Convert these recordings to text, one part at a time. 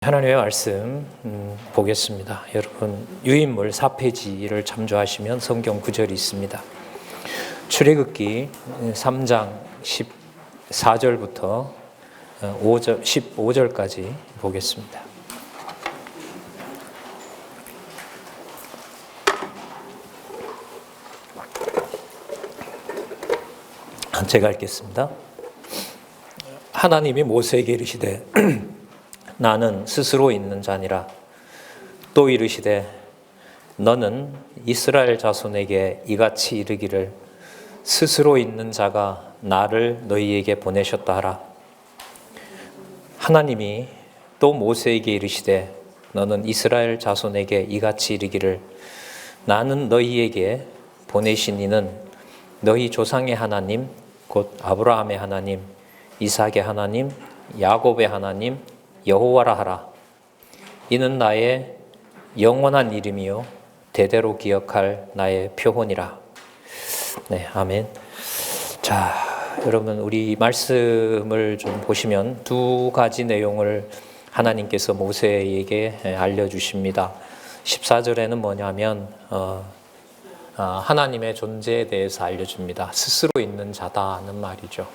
하나님의 말씀 보겠습니다. 여러분 유인물 4페이지를 참조하시면 성경 구절이 있습니다. 출애굽기 3장 14절부터 15절까지 보겠습니다. 제가 읽겠습니다. 하나님이 모세에게 이르시되 나는 스스로 있는 자니라. 또 이르시되 너는 이스라엘 자손에게 이같이 이르기를 스스로 있는 자가 나를 너희에게 보내셨다 하라. 하나님이 또 모세에게 이르시되 너는 이스라엘 자손에게 이같이 이르기를 나는 너희에게 보내신 이는 너희 조상의 하나님 곧 아브라함의 하나님 이삭의 하나님 야곱의 하나님 여호와라 하라. 이는 나의 영원한 이름이요 대대로 기억할 나의 표본이라. 네, 아멘. 자, 여러분 우리 말씀을 좀 보시면 두 가지 내용을 하나님께서 모세에게 알려주십니다. 14절에는 뭐냐면 하나님의 존재에 대해서 알려줍니다. 스스로 있는 자다는 말이죠.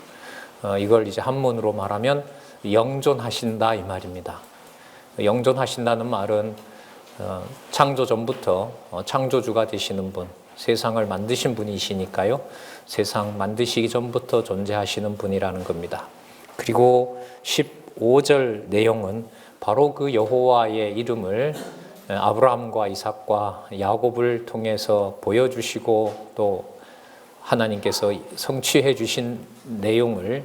이걸 이제 한문으로 말하면 영존하신다 이 말입니다. 영존하신다는 말은 창조 전부터 창조주가 되시는 분, 세상을 만드신 분이시니까요. 세상 만드시기 전부터 존재하시는 분이라는 겁니다. 그리고 15절 내용은 바로 그 여호와의 이름을 아브라함과 이삭과 야곱을 통해서 보여주시고 또 하나님께서 성취해 주신 내용을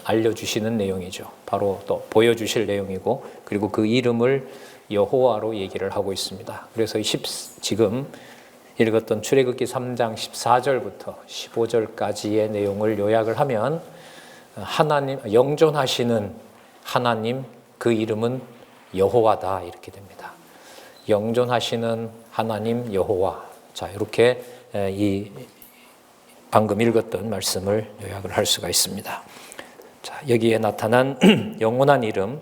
알려주시는 내용이죠. 바로 또 보여주실 내용이고 그리고 그 이름을 여호와로 얘기를 하고 있습니다. 그래서 지금 읽었던 출애굽기 3장 14절부터 15절까지의 내용을 요약을 하면 하나님 영존하시는 하나님 그 이름은 여호와다 이렇게 됩니다. 영존하시는 하나님 여호와. 자, 이렇게 이 방금 읽었던 말씀을 요약을 할 수가 있습니다. 자, 여기에 나타난 영원한 이름,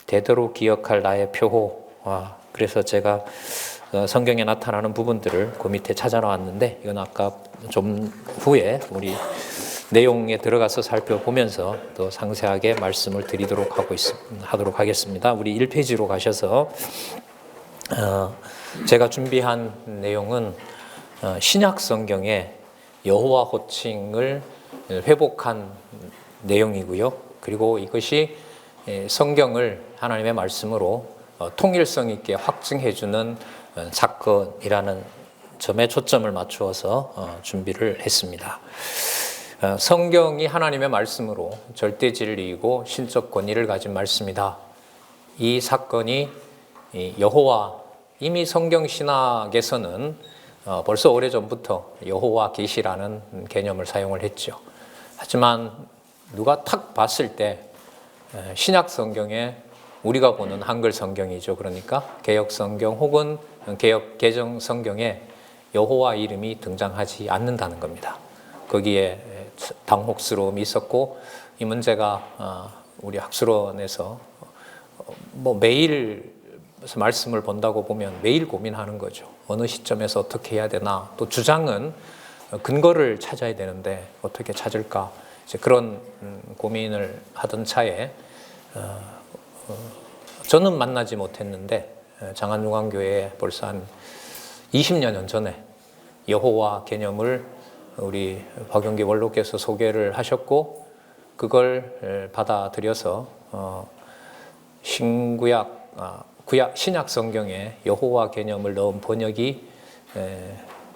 대대로 기억할 나의 표호. 그래서 제가 성경에 나타나는 부분들을 그 밑에 찾아놨는데 이건 아까 좀 후에 우리 내용에 들어가서 살펴보면서 더 상세하게 말씀을 드리도록 하도록 하겠습니다. 우리 1페이지로 가셔서 제가 준비한 내용은 신약 성경에 여호와 호칭을 회복한 내용이고요. 그리고 이것이 성경을 하나님의 말씀으로 통일성 있게 확증해주는 사건이라는 점에 초점을 맞추어서 준비를 했습니다. 성경이 하나님의 말씀으로 절대 진리이고 신적 권위를 가진 말씀이다. 이 사건이 여호와, 이미 성경 신학에서는 벌써 오래전부터 여호와 계시라는 개념을 사용을 했죠. 하지만 누가 탁 봤을 때 신약 성경에 우리가 보는 한글 성경이죠. 그러니까 개역 성경 혹은 개역 개정 성경에 여호와 이름이 등장하지 않는다는 겁니다. 거기에 당혹스러움이 있었고 이 문제가 우리 학술원에서 매일 말씀을 본다고 보면 매일 고민하는 거죠. 어느 시점에서 어떻게 해야 되나. 또 주장은 근거를 찾아야 되는데 어떻게 찾을까. 이제 그런 고민을 하던 차에 저는 만나지 못했는데 장안중앙교회에 벌써 한 20년 전에 여호와 개념을 우리 박용기 원로께서 소개를 하셨고 그걸 받아들여서 신약 성경에 여호와 개념을 넣은 번역이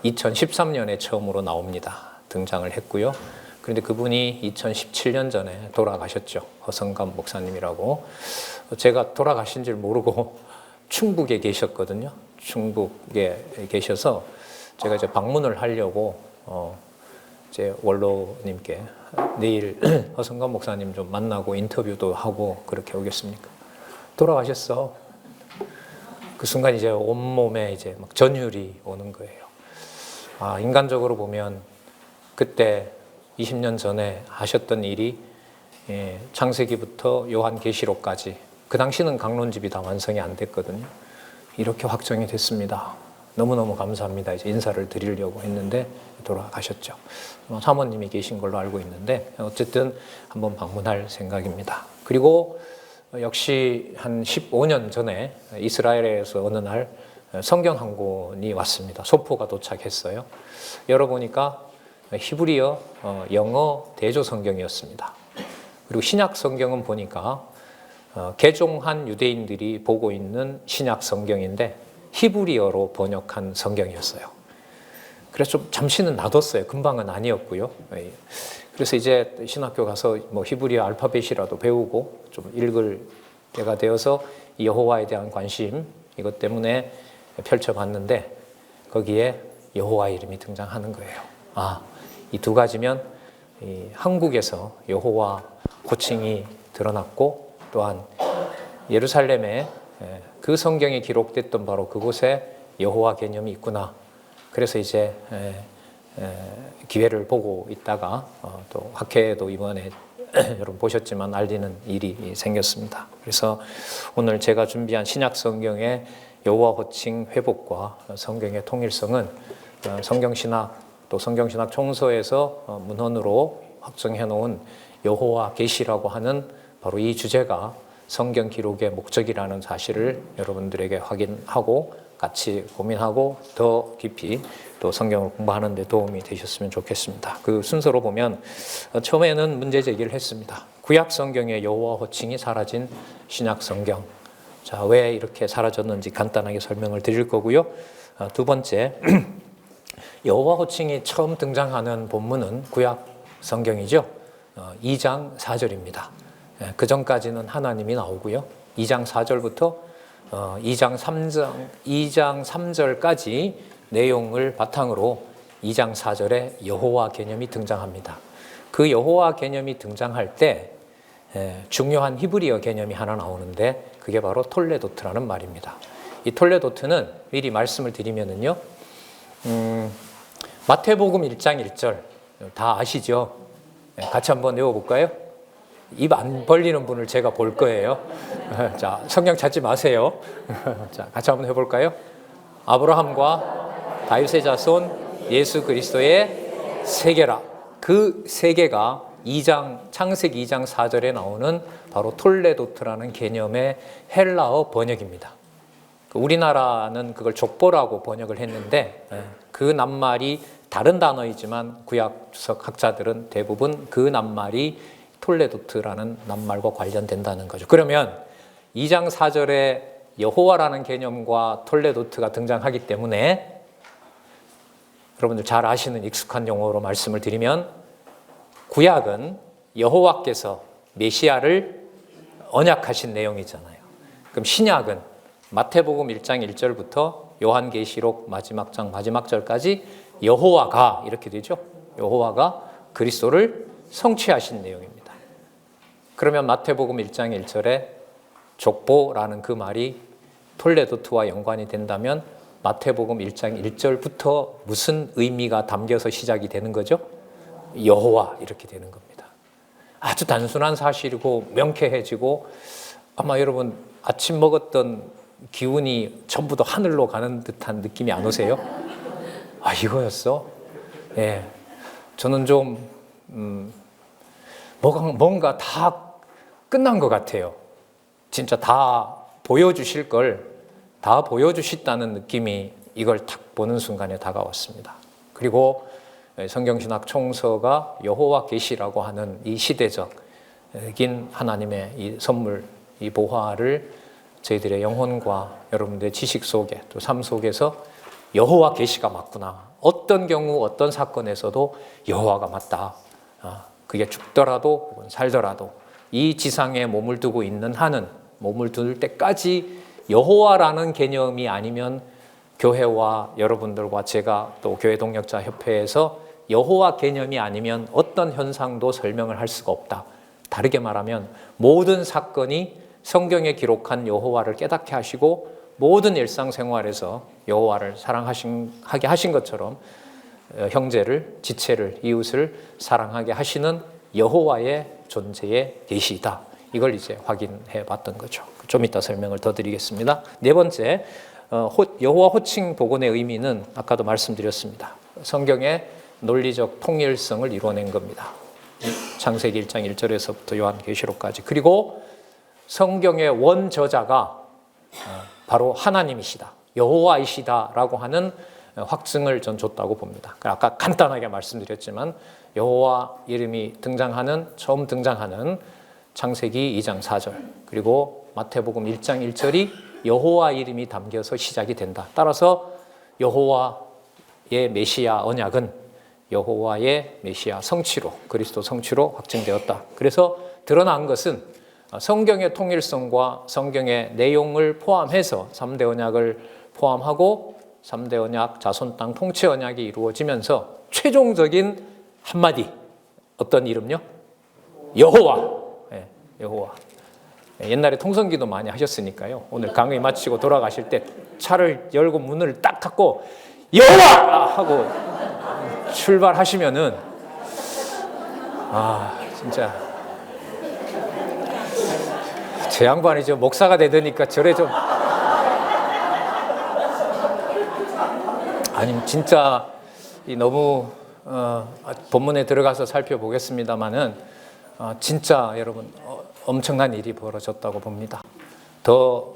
2013년에 처음으로 나옵니다. 등장을 했고요. 그런데 그분이 2017년 전에 돌아가셨죠. 허성감 목사님이라고. 제가 돌아가신 줄 모르고 충북에 계셨거든요. 충북에 계셔서 제가 이제 방문을 하려고 제 원로님께 내일 허성감 목사님 좀 만나고 인터뷰도 하고 그렇게 오겠습니까? 돌아가셨어. 그 순간 이제 온몸에 이제 막 전율이 오는 거예요. 인간적으로 보면 그때 20년 전에 하셨던 일이 창세기부터 요한계시록까지 그 당시는 강론집이 다 완성이 안 됐거든요. 이렇게 확정이 됐습니다. 너무너무 감사합니다. 이제 인사를 드리려고 했는데 돌아가셨죠. 사모님이 계신 걸로 알고 있는데 어쨌든 한번 방문할 생각입니다. 그리고 역시 한 15년 전에 이스라엘에서 어느 날 성경 한 권이 왔습니다. 소포가 도착했어요. 열어보니까 히브리어, 영어 대조 성경이었습니다. 그리고 신약 성경은 보니까 개종한 유대인들이 보고 있는 신약 성경인데 히브리어로 번역한 성경이었어요. 그래서 좀 잠시는 놔뒀어요. 금방은 아니었고요. 그래서 이제 신학교 가서 뭐 히브리어 알파벳이라도 배우고 좀 읽을 때가 되어서 여호와에 대한 관심 이것 때문에 펼쳐봤는데 거기에 여호와 이름이 등장하는 거예요. 이 두 가지면 한국에서 여호와 호칭이 드러났고 또한 예루살렘에 그 성경에 기록됐던 바로 그곳에 여호와 개념이 있구나. 그래서 이제 기회를 보고 있다가 또 학회에도 이번에 여러분 보셨지만 알리는 일이 생겼습니다. 그래서 오늘 제가 준비한 신약 성경의 여호와 호칭 회복과 성경의 통일성은 성경신학 또 성경신학 총서에서 문헌으로 확정해 놓은 여호와 계시라고 하는 바로 이 주제가 성경 기록의 목적이라는 사실을 여러분들에게 확인하고 같이 고민하고 더 깊이 또 성경을 공부하는 데 도움이 되셨으면 좋겠습니다. 그 순서로 보면 처음에는 문제 제기를 했습니다. 구약 성경의 여호와 호칭이 사라진 신약 성경. 자, 왜 이렇게 사라졌는지 간단하게 설명을 드릴 거고요. 두 번째, 여호와 호칭이 처음 등장하는 본문은 구약 성경이죠. 2장 4절입니다. 그 전까지는 하나님이 나오고요. 2장 4절부터 2장 3절까지 내용을 바탕으로 2장 4절에 여호와 개념이 등장합니다. 그 여호와 개념이 등장할 때 중요한 히브리어 개념이 하나 나오는데 그게 바로 톨레도트라는 말입니다. 이 톨레도트는 미리 말씀을 드리면은요. 마태복음 1장 1절 다 아시죠? 같이 한번 외워볼까요? 입 안 벌리는 분을 제가 볼 거예요. 자, 성경 찾지 마세요. 자, 같이 한번 해볼까요? 아브라함과 다윗의 자손 예수 그리스도의 세계라. 그 세계가 창세기 2장 4절에 나오는 바로 톨레도트라는 개념의 헬라어 번역입니다. 우리나라는 그걸 족보라고 번역을 했는데 그 낱말이 다른 단어이지만 구약 주석 학자들은 대부분 그 낱말이 톨레도트라는 낱말과 관련된다는 거죠. 그러면 2장 4절에 여호와라는 개념과 톨레도트가 등장하기 때문에 여러분들 잘 아시는 익숙한 용어로 말씀을 드리면 구약은 여호와께서 메시아를 언약하신 내용이잖아요. 그럼 신약은 마태복음 1장 1절부터 요한계시록 마지막 장 마지막 절까지 여호와가 이렇게 되죠. 여호와가 그리스도를 성취하신 내용입니다. 그러면 마태복음 1장 1절에 족보라는 그 말이 톨레도트와 연관이 된다면 마태복음 1장 1절부터 무슨 의미가 담겨서 시작이 되는 거죠? 여호와 이렇게 되는 겁니다. 아주 단순한 사실이고 명쾌해지고 아마 여러분 아침 먹었던 기운이 전부 다 하늘로 가는 듯한 느낌이 안 오세요? 이거였어? 예, 저는 좀 뭔가 다 끝난 것 같아요. 진짜 다 보여주실 걸 다 보여주셨다는 느낌이 이걸 딱 보는 순간에 다가왔습니다. 그리고 성경신학 총서가 여호와 계시라고 하는 이 시대적인 하나님의 이 선물, 이 보화를 저희들의 영혼과 여러분들의 지식 속에 또 삶 속에서 여호와 계시가 맞구나. 어떤 경우 어떤 사건에서도 여호와가 맞다. 그게 죽더라도 혹은 살더라도 이 지상에 몸을 두고 있는 한은 몸을 둘 때까지 여호와라는 개념이 아니면 교회와 여러분들과 제가 또 교회 동역자 협회에서 여호와 개념이 아니면 어떤 현상도 설명을 할 수가 없다. 다르게 말하면 모든 사건이 성경에 기록한 여호와를 깨닫게 하시고 모든 일상생활에서 여호와를 사랑하게 하신 것처럼 형제를, 지체를, 이웃을 사랑하게 하시는 여호와의 존재의 계시이다. 이걸 이제 확인해 봤던 거죠. 좀 이따 설명을 더 드리겠습니다. 네 번째, 여호와 호칭 복원의 의미는 아까도 말씀드렸습니다. 성경의 논리적 통일성을 이뤄낸 겁니다. 창세기 1장 1절에서부터 요한계시록까지. 그리고 성경의 원저자가 바로 하나님이시다, 여호와이시다라고 하는 확증을 전 줬다고 봅니다. 아까 간단하게 말씀드렸지만 여호와 이름이 처음 등장하는 창세기 2장 4절, 그리고 마태복음 1장 1절이 여호와 이름이 담겨서 시작이 된다. 따라서 여호와의 메시아 언약은 여호와의 메시아 성취로, 그리스도 성취로 확증되었다. 그래서 드러난 것은 성경의 통일성과 성경의 내용을 포함해서 3대 언약을 포함하고 3대 언약, 자손 땅 통치 언약이 이루어지면서 최종적인 한마디, 어떤 이름요? 여호와. 네, 여호와. 옛날에 통성기도 많이 하셨으니까요. 오늘 강의 마치고 돌아가실 때 차를 열고 문을 딱 닫고 여호와! 하고 출발하시면은 진짜 제 양반이 저 목사가 되더니까 저래 좀 아니 진짜 너무 본문에 들어가서 살펴보겠습니다만은 진짜 여러분 엄청난 일이 벌어졌다고 봅니다. 더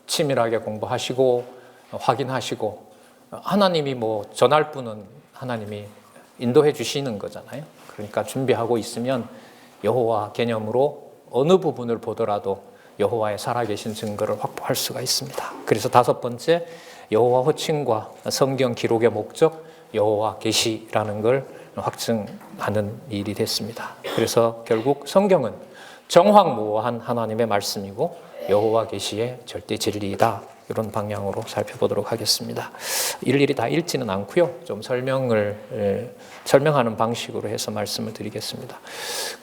치밀하게 공부하시고 확인하시고 하나님이 뭐 전할 분은 하나님이 인도해 주시는 거잖아요. 그러니까 준비하고 있으면 여호와 개념으로 어느 부분을 보더라도 여호와의 살아계신 증거를 확보할 수가 있습니다. 그래서 다섯 번째, 여호와 호칭과 성경 기록의 목적, 여호와 계시라는 걸 확증하는 일이 됐습니다. 그래서 결국 성경은 정확무어한 하나님의 말씀이고 여호와 계시의 절대 진리이다. 이런 방향으로 살펴보도록 하겠습니다. 일일이 다 읽지는 않고요. 좀 설명하는 방식으로 해서 말씀을 드리겠습니다.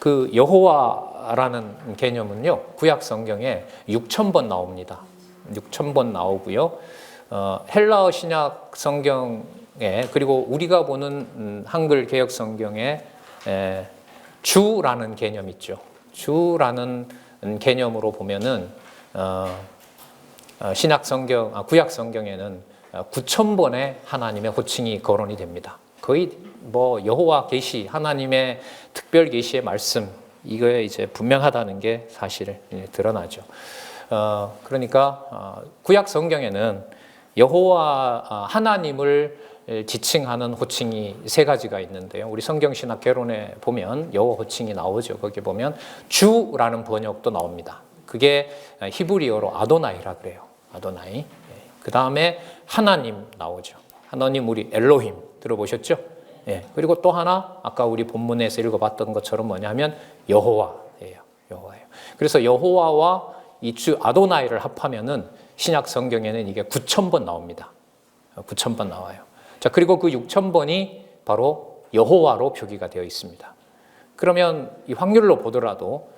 그 여호와라는 개념은요, 구약 성경에 6,000번 나옵니다. 6,000번 나오고요. 헬라어 신약 성경에, 그리고 우리가 보는 한글 개역 성경에 주라는 개념 있죠. 주라는 개념으로 보면은 구약 성경에는 9,000번의 하나님의 호칭이 거론이 됩니다. 거의 뭐 여호와 계시, 하나님의 특별 계시의 말씀, 이거에 이제 분명하다는 게 사실 드러나죠. 그러니까 구약 성경에는 여호와 하나님을 지칭하는 호칭이 세 가지가 있는데요. 우리 성경신학 개론에 보면 여호와 호칭이 나오죠. 거기 보면 주라는 번역도 나옵니다. 그게 히브리어로 아도나이라 그래요. 아도나이. 그 다음에 하나님 나오죠. 하나님 우리 엘로힘 들어보셨죠? 예. 그리고 또 하나 아까 우리 본문에서 읽어봤던 것처럼 뭐냐면 여호와예요. 여호와예요. 그래서 여호와와 이 주 아도나이를 합하면은 신약 성경에는 이게 9,000번 나옵니다. 9,000번 나와요. 자, 그리고 그 6,000번이 바로 여호와로 표기가 되어 있습니다. 그러면 이 확률로 보더라도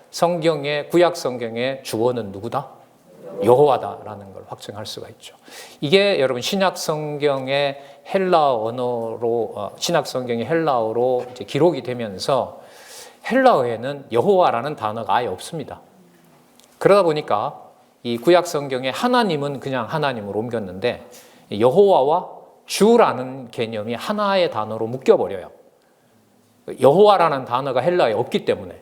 구약 성경의 주어는 누구다? 여호와다라는 걸 확증할 수가 있죠. 이게 여러분 신약 성경의 헬라어로 이제 기록이 되면서 헬라어에는 여호와라는 단어가 아예 없습니다. 그러다 보니까 이 구약 성경의 하나님은 그냥 하나님으로 옮겼는데 여호와와 주라는 개념이 하나의 단어로 묶여버려요. 여호와라는 단어가 헬라어에 없기 때문에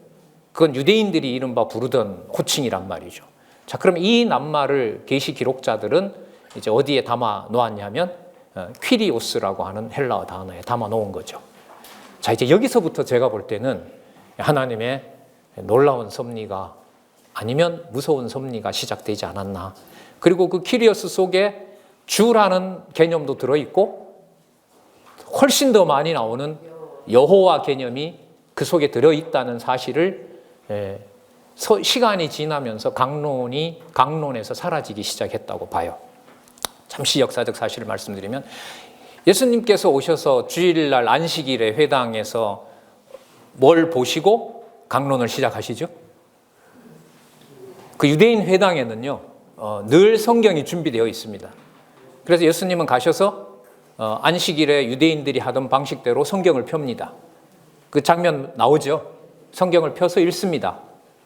그건 유대인들이 이른바 부르던 호칭이란 말이죠. 자, 그럼 이 낱말을 계시 기록자들은 이제 어디에 담아 놓았냐면 퀴리오스라고 하는 헬라어 단어에 담아 놓은 거죠. 자, 이제 여기서부터 제가 볼 때는 하나님의 놀라운 섭리가 아니면 무서운 섭리가 시작되지 않았나. 그리고 그 퀴리오스 속에 주라는 개념도 들어있고 훨씬 더 많이 나오는 여호와 개념이 그 속에 들어있다는 사실을 시간이 지나면서 강론에서 사라지기 시작했다고 봐요. 잠시 역사적 사실을 말씀드리면 예수님께서 오셔서 주일날 안식일에 회당에서 뭘 보시고 강론을 시작하시죠? 그 유대인 회당에는요, 늘 성경이 준비되어 있습니다. 그래서 예수님은 가셔서 안식일에 유대인들이 하던 방식대로 성경을 펴니다. 그 장면 나오죠? 성경을 펴서 읽습니다.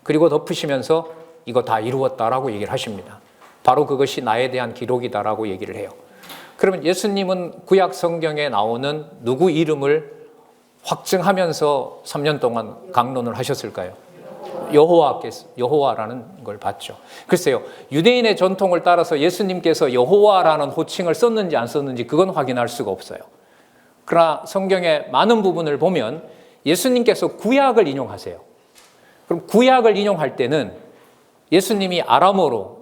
그리고 덧붙이면서 이거 다 이루었다라고 얘기를 하십니다. 바로 그것이 나에 대한 기록이다라고 얘기를 해요. 그러면 예수님은 구약 성경에 나오는 누구 이름을 확증하면서 3년 동안 강론을 하셨을까요? 여호와라는 걸 봤죠. 글쎄요, 유대인의 전통을 따라서 예수님께서 여호와라는 호칭을 썼는지 안 썼는지 그건 확인할 수가 없어요. 그러나 성경의 많은 부분을 보면 예수님께서 구약을 인용하세요. 그럼 구약을 인용할 때는 예수님이 아람어와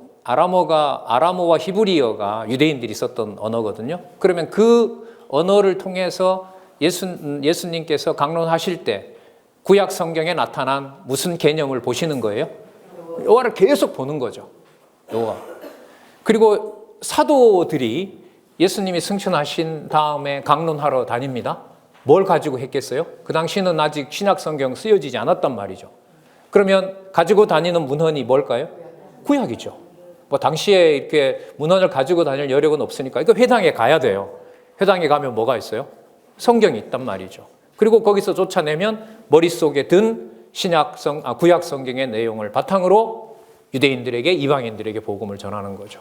히브리어가 유대인들이 썼던 언어거든요. 그러면 그 언어를 통해서 예수님께서 강론하실 때 구약 성경에 나타난 무슨 개념을 보시는 거예요? 여호와를 계속 보는 거죠. 여호와. 그리고 사도들이 예수님이 승천하신 다음에 강론하러 다닙니다. 뭘 가지고 했겠어요? 그 당시는 아직 신약 성경 쓰여지지 않았단 말이죠. 그러면 가지고 다니는 문헌이 뭘까요? 구약이죠. 뭐 당시에 이렇게 문헌을 가지고 다닐 여력은 없으니까 이거 회당에 가야 돼요. 회당에 가면 뭐가 있어요? 성경이 있단 말이죠. 그리고 거기서 쫓아내면 머릿속에 든 구약 성경의 내용을 바탕으로 유대인들에게, 이방인들에게 복음을 전하는 거죠.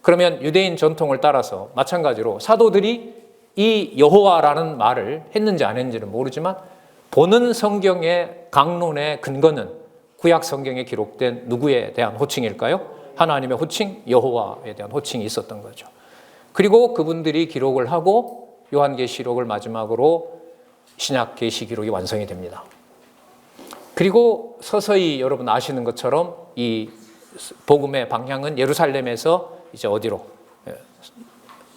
그러면 유대인 전통을 따라서 마찬가지로 사도들이 이 여호와라는 말을 했는지 안 했는지는 모르지만 보는 성경의 강론의 근거는 구약 성경에 기록된 누구에 대한 호칭일까요? 하나님의 호칭, 여호와에 대한 호칭이 있었던 거죠. 그리고 그분들이 기록을 하고 요한계시록을 마지막으로 신약 계시 기록이 완성이 됩니다. 그리고 서서히 여러분 아시는 것처럼 이 복음의 방향은 예루살렘에서 이제 어디로?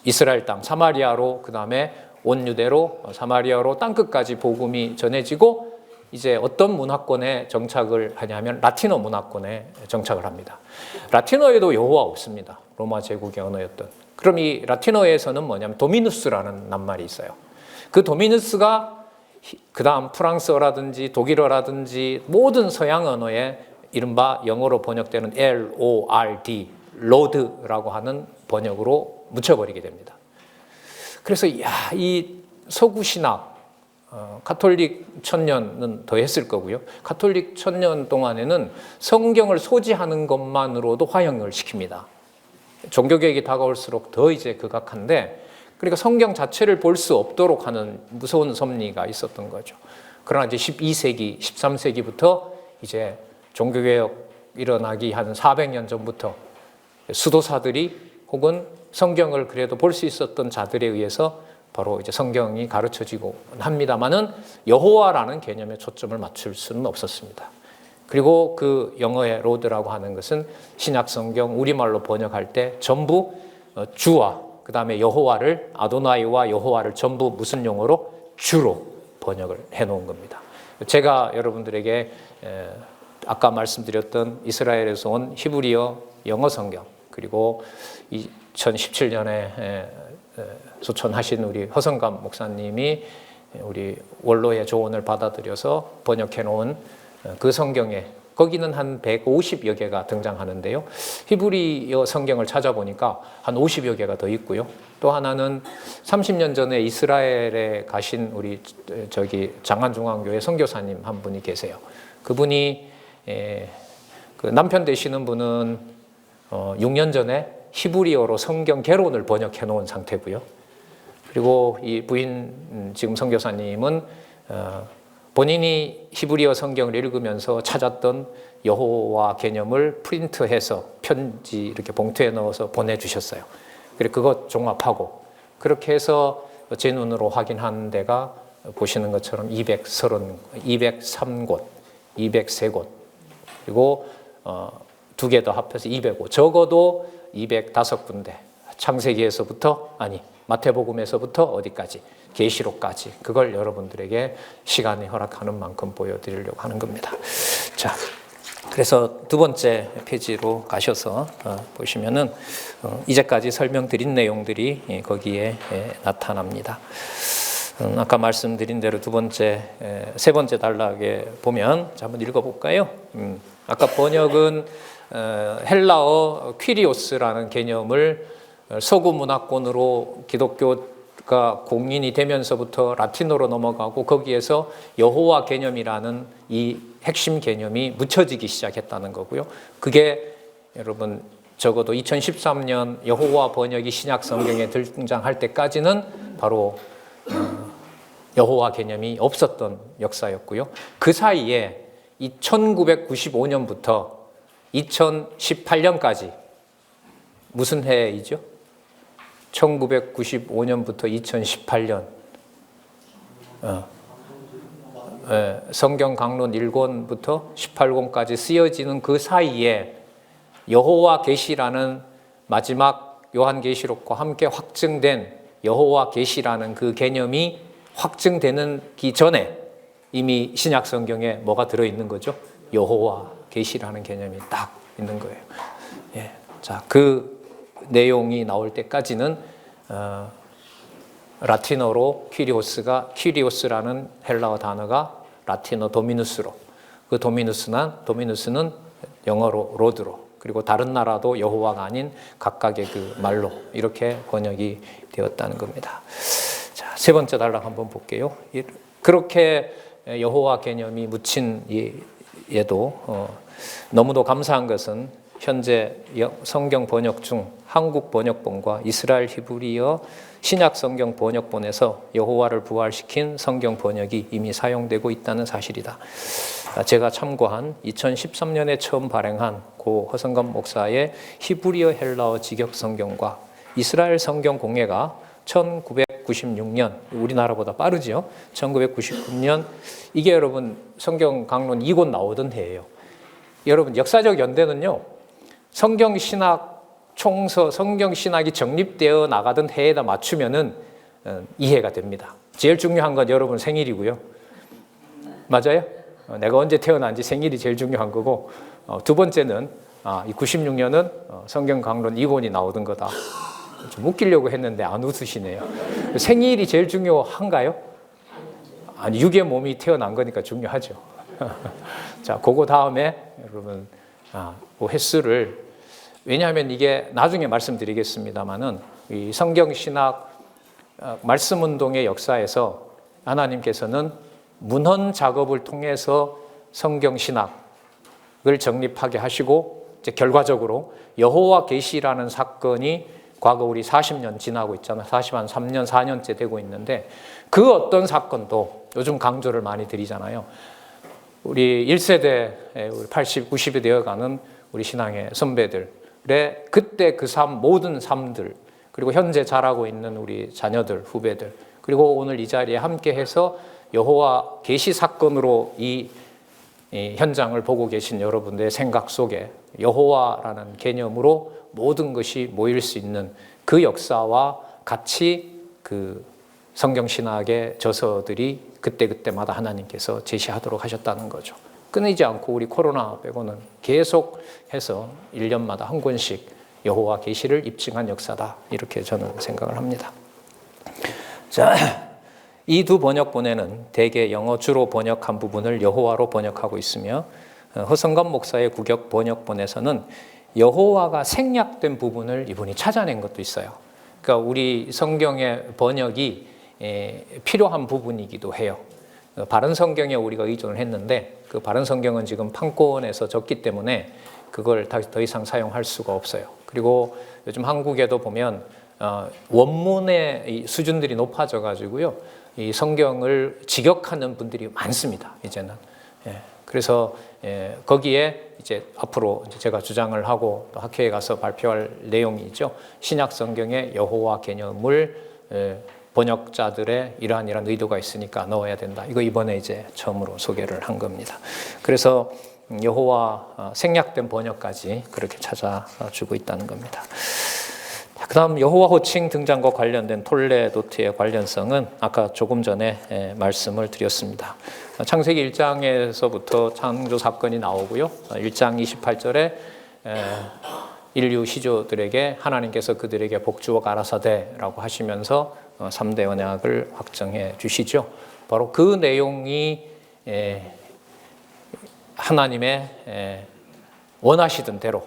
이스라엘 땅, 사마리아로, 그 다음에 온 유대로, 사마리아로 땅끝까지 복음이 전해지고 이제 어떤 문화권에 정착을 하냐면 라틴어 문화권에 정착을 합니다. 라틴어에도 여호와 없습니다. 로마 제국의 언어였던. 그럼 이 라틴어에서는 뭐냐면 도미누스라는 낱말이 있어요. 그 도미누스가 그 다음 프랑스어라든지 독일어라든지 모든 서양 언어에 이른바 영어로 번역되는 LORD, 로드라고 하는 번역으로 묻혀버리게 됩니다. 그래서 이 서구 신학, 가톨릭 천년은 더 했을 거고요. 가톨릭 천년 동안에는 성경을 소지하는 것만으로도 화형을 시킵니다. 종교개혁이 다가올수록 더 이제 극악한데, 그러니까 성경 자체를 볼 수 없도록 하는 무서운 섭리가 있었던 거죠. 그러나 이제 12세기, 13세기부터 이제 종교개혁 일어나기 한 400년 전부터 수도사들이 혹은 성경을 그래도 볼 수 있었던 자들에 의해서 바로 이제 성경이 가르쳐지고 합니다만은 여호와라는 개념에 초점을 맞출 수는 없었습니다. 그리고 그 영어의 로드라고 하는 것은 신약 성경 우리말로 번역할 때 전부 주와 그 다음에 여호와를, 아도나이와 여호와를 전부 무슨 용어로? 주로 번역을 해놓은 겁니다. 제가 여러분들에게 아까 말씀드렸던 이스라엘에서 온 히브리어 영어 성경, 그리고 2017년에 소천하신 우리 허성감 목사님이 우리 원로의 조언을 받아들여서 번역해 놓은 그 성경에, 거기는 한 150여 개가 등장하는데요. 히브리어 성경을 찾아보니까 한 50여 개가 더 있고요. 또 하나는 30년 전에 이스라엘에 가신 우리 장안중앙교회 선교사님 한 분이 계세요. 그분이 그 남편 되시는 분은 6년 전에 히브리어로 성경 개론을 번역해 놓은 상태고요. 그리고 이 부인 지금 선교사님은 본인이 히브리어 성경을 읽으면서 찾았던 여호와 개념을 프린트해서 편지 이렇게 봉투에 넣어서 보내주셨어요. 그리고 그것 종합하고 그렇게 해서 제 눈으로 확인한 데가 보시는 것처럼 203곳, 203곳, 그리고 두 개 더 합해서 205, 적어도 205군데, 창세기에서부터, 마태복음에서부터 어디까지? 계시록까지. 그걸 여러분들에게 시간이 허락하는 만큼 보여드리려고 하는 겁니다. 자, 그래서 두 번째 페이지로 가셔서 보시면은 이제까지 설명드린 내용들이 거기에 나타납니다. 아까 말씀드린 대로 세 번째 단락에 보면, 자, 한번 읽어볼까요? 아까 번역은 헬라어 퀴리오스라는 개념을 서구 문화권으로 기독교 가 공인이 되면서부터 라틴어로 넘어가고 거기에서 여호와 개념이라는 이 핵심 개념이 묻혀지기 시작했다는 거고요. 그게 여러분 적어도 2013년 여호와 번역이 신약 성경에 등장할 때까지는 바로 여호와 개념이 없었던 역사였고요. 그 사이에 1995년부터 2018년까지 무슨 해이죠? 1995년부터 2018년 성경 강론 1권부터 18권까지 쓰여지는 그 사이에 여호와 계시라는 마지막 요한계시록과 함께 확증된 여호와 계시라는 그 개념이 확증되기 전에 이미 신약 성경에 뭐가 들어있는 거죠? 여호와 계시라는 개념이 딱 있는 거예요. 예. 자, 그 내용이 나올 때까지는 라틴어로 퀴리오스라는 헬라어 단어가 라틴어 도미누스로, 그 도미누스는 영어로 로드로, 그리고 다른 나라도 여호와가 아닌 각각의 그 말로 이렇게 번역이 되었다는 겁니다. 자, 세 번째 단락 한번 볼게요. 그렇게 여호와 개념이 묻힌 얘도 너무도 감사한 것은 현재 성경 번역 중 한국 번역본과 이스라엘 히브리어 신약 성경 번역본에서 여호와를 부활시킨 성경 번역이 이미 사용되고 있다는 사실이다. 제가 참고한 2013년에 처음 발행한 고 허성감 목사의 히브리어 헬라어 직역 성경과 이스라엘 성경 공예가 1996년, 우리나라보다 빠르죠. 1996년, 이게 여러분 성경 강론 2권 나오던 해예요. 여러분 역사적 연대는요, 성경신학 총서, 성경신학이 정립되어 나가던 해에다 맞추면은 이해가 됩니다. 제일 중요한 건 여러분 생일이고요. 맞아요? 내가 언제 태어난지 생일이 제일 중요한 거고, 두 번째는 이 96년은 성경 강론 2권이 나오던 거다. 좀 웃기려고 했는데 안 웃으시네요. 생일이 제일 중요한가요? 아니, 육의 몸이 태어난 거니까 중요하죠. 자, 그거 다음에 여러분 그 횟수를, 왜냐하면 이게 나중에 말씀드리겠습니다만은 이 성경신학 말씀운동의 역사에서 하나님께서는 문헌 작업을 통해서 성경신학을 정립하게 하시고, 이제 결과적으로 여호와 계시라는 사건이 과거 우리 40년 지나고 있잖아요. 43년, 4년째 되고 있는데, 그 어떤 사건도 요즘 강조를 많이 드리잖아요. 우리 1세대, 우리 80, 90이 되어가는 우리 신앙의 선배들의 그때 그 삶, 모든 삶들, 그리고 현재 자라고 있는 우리 자녀들, 후배들, 그리고 오늘 이 자리에 함께해서 여호와 계시 사건으로 이 현장을 보고 계신 여러분들의 생각 속에 여호와라는 개념으로 모든 것이 모일 수 있는 그 역사와 같이 그 성경신학의 저서들이 그때그때마다 하나님께서 제시하도록 하셨다는 거죠. 끊이지 않고 우리 코로나 빼고는 계속해서 1년마다 한 권씩 여호와 계시를 입증한 역사다, 이렇게 저는 생각을 합니다. 자, 이 두 번역본에는 대개 영어 주로 번역한 부분을 여호와로 번역하고 있으며, 허성감 목사의 구격 번역본에서는 여호와가 생략된 부분을 이분이 찾아낸 것도 있어요. 그러니까 우리 성경의 번역이 필요한 부분이기도 해요. 바른 성경에 우리가 의존을 했는데 그 바른 성경은 지금 판권에서 졌기 때문에 그걸 더 이상 사용할 수가 없어요. 그리고 요즘 한국에도 보면 원문의 수준들이 높아져 가지고요, 이 성경을 직역하는 분들이 많습니다. 이제는. 그래서 거기에 이제 앞으로 제가 주장을 하고 또 학회에 가서 발표할 내용이 있죠. 신약 성경의 여호와 개념을 번역자들의 이러한 의도가 있으니까 넣어야 된다. 이거 이번에 이제 처음으로 소개를 한 겁니다. 그래서 여호와 생략된 번역까지 그렇게 찾아주고 있다는 겁니다. 그 다음 여호와 호칭 등장과 관련된 톨레도트의 관련성은 아까 조금 전에 말씀을 드렸습니다. 창세기 1장에서부터 창조 사건이 나오고요. 1장 28절에 인류 시조들에게 하나님께서 그들에게 복주어 가라사대라고 하시면서 3대 언약을 확정해 주시죠. 바로 그 내용이 하나님의 원하시던 대로,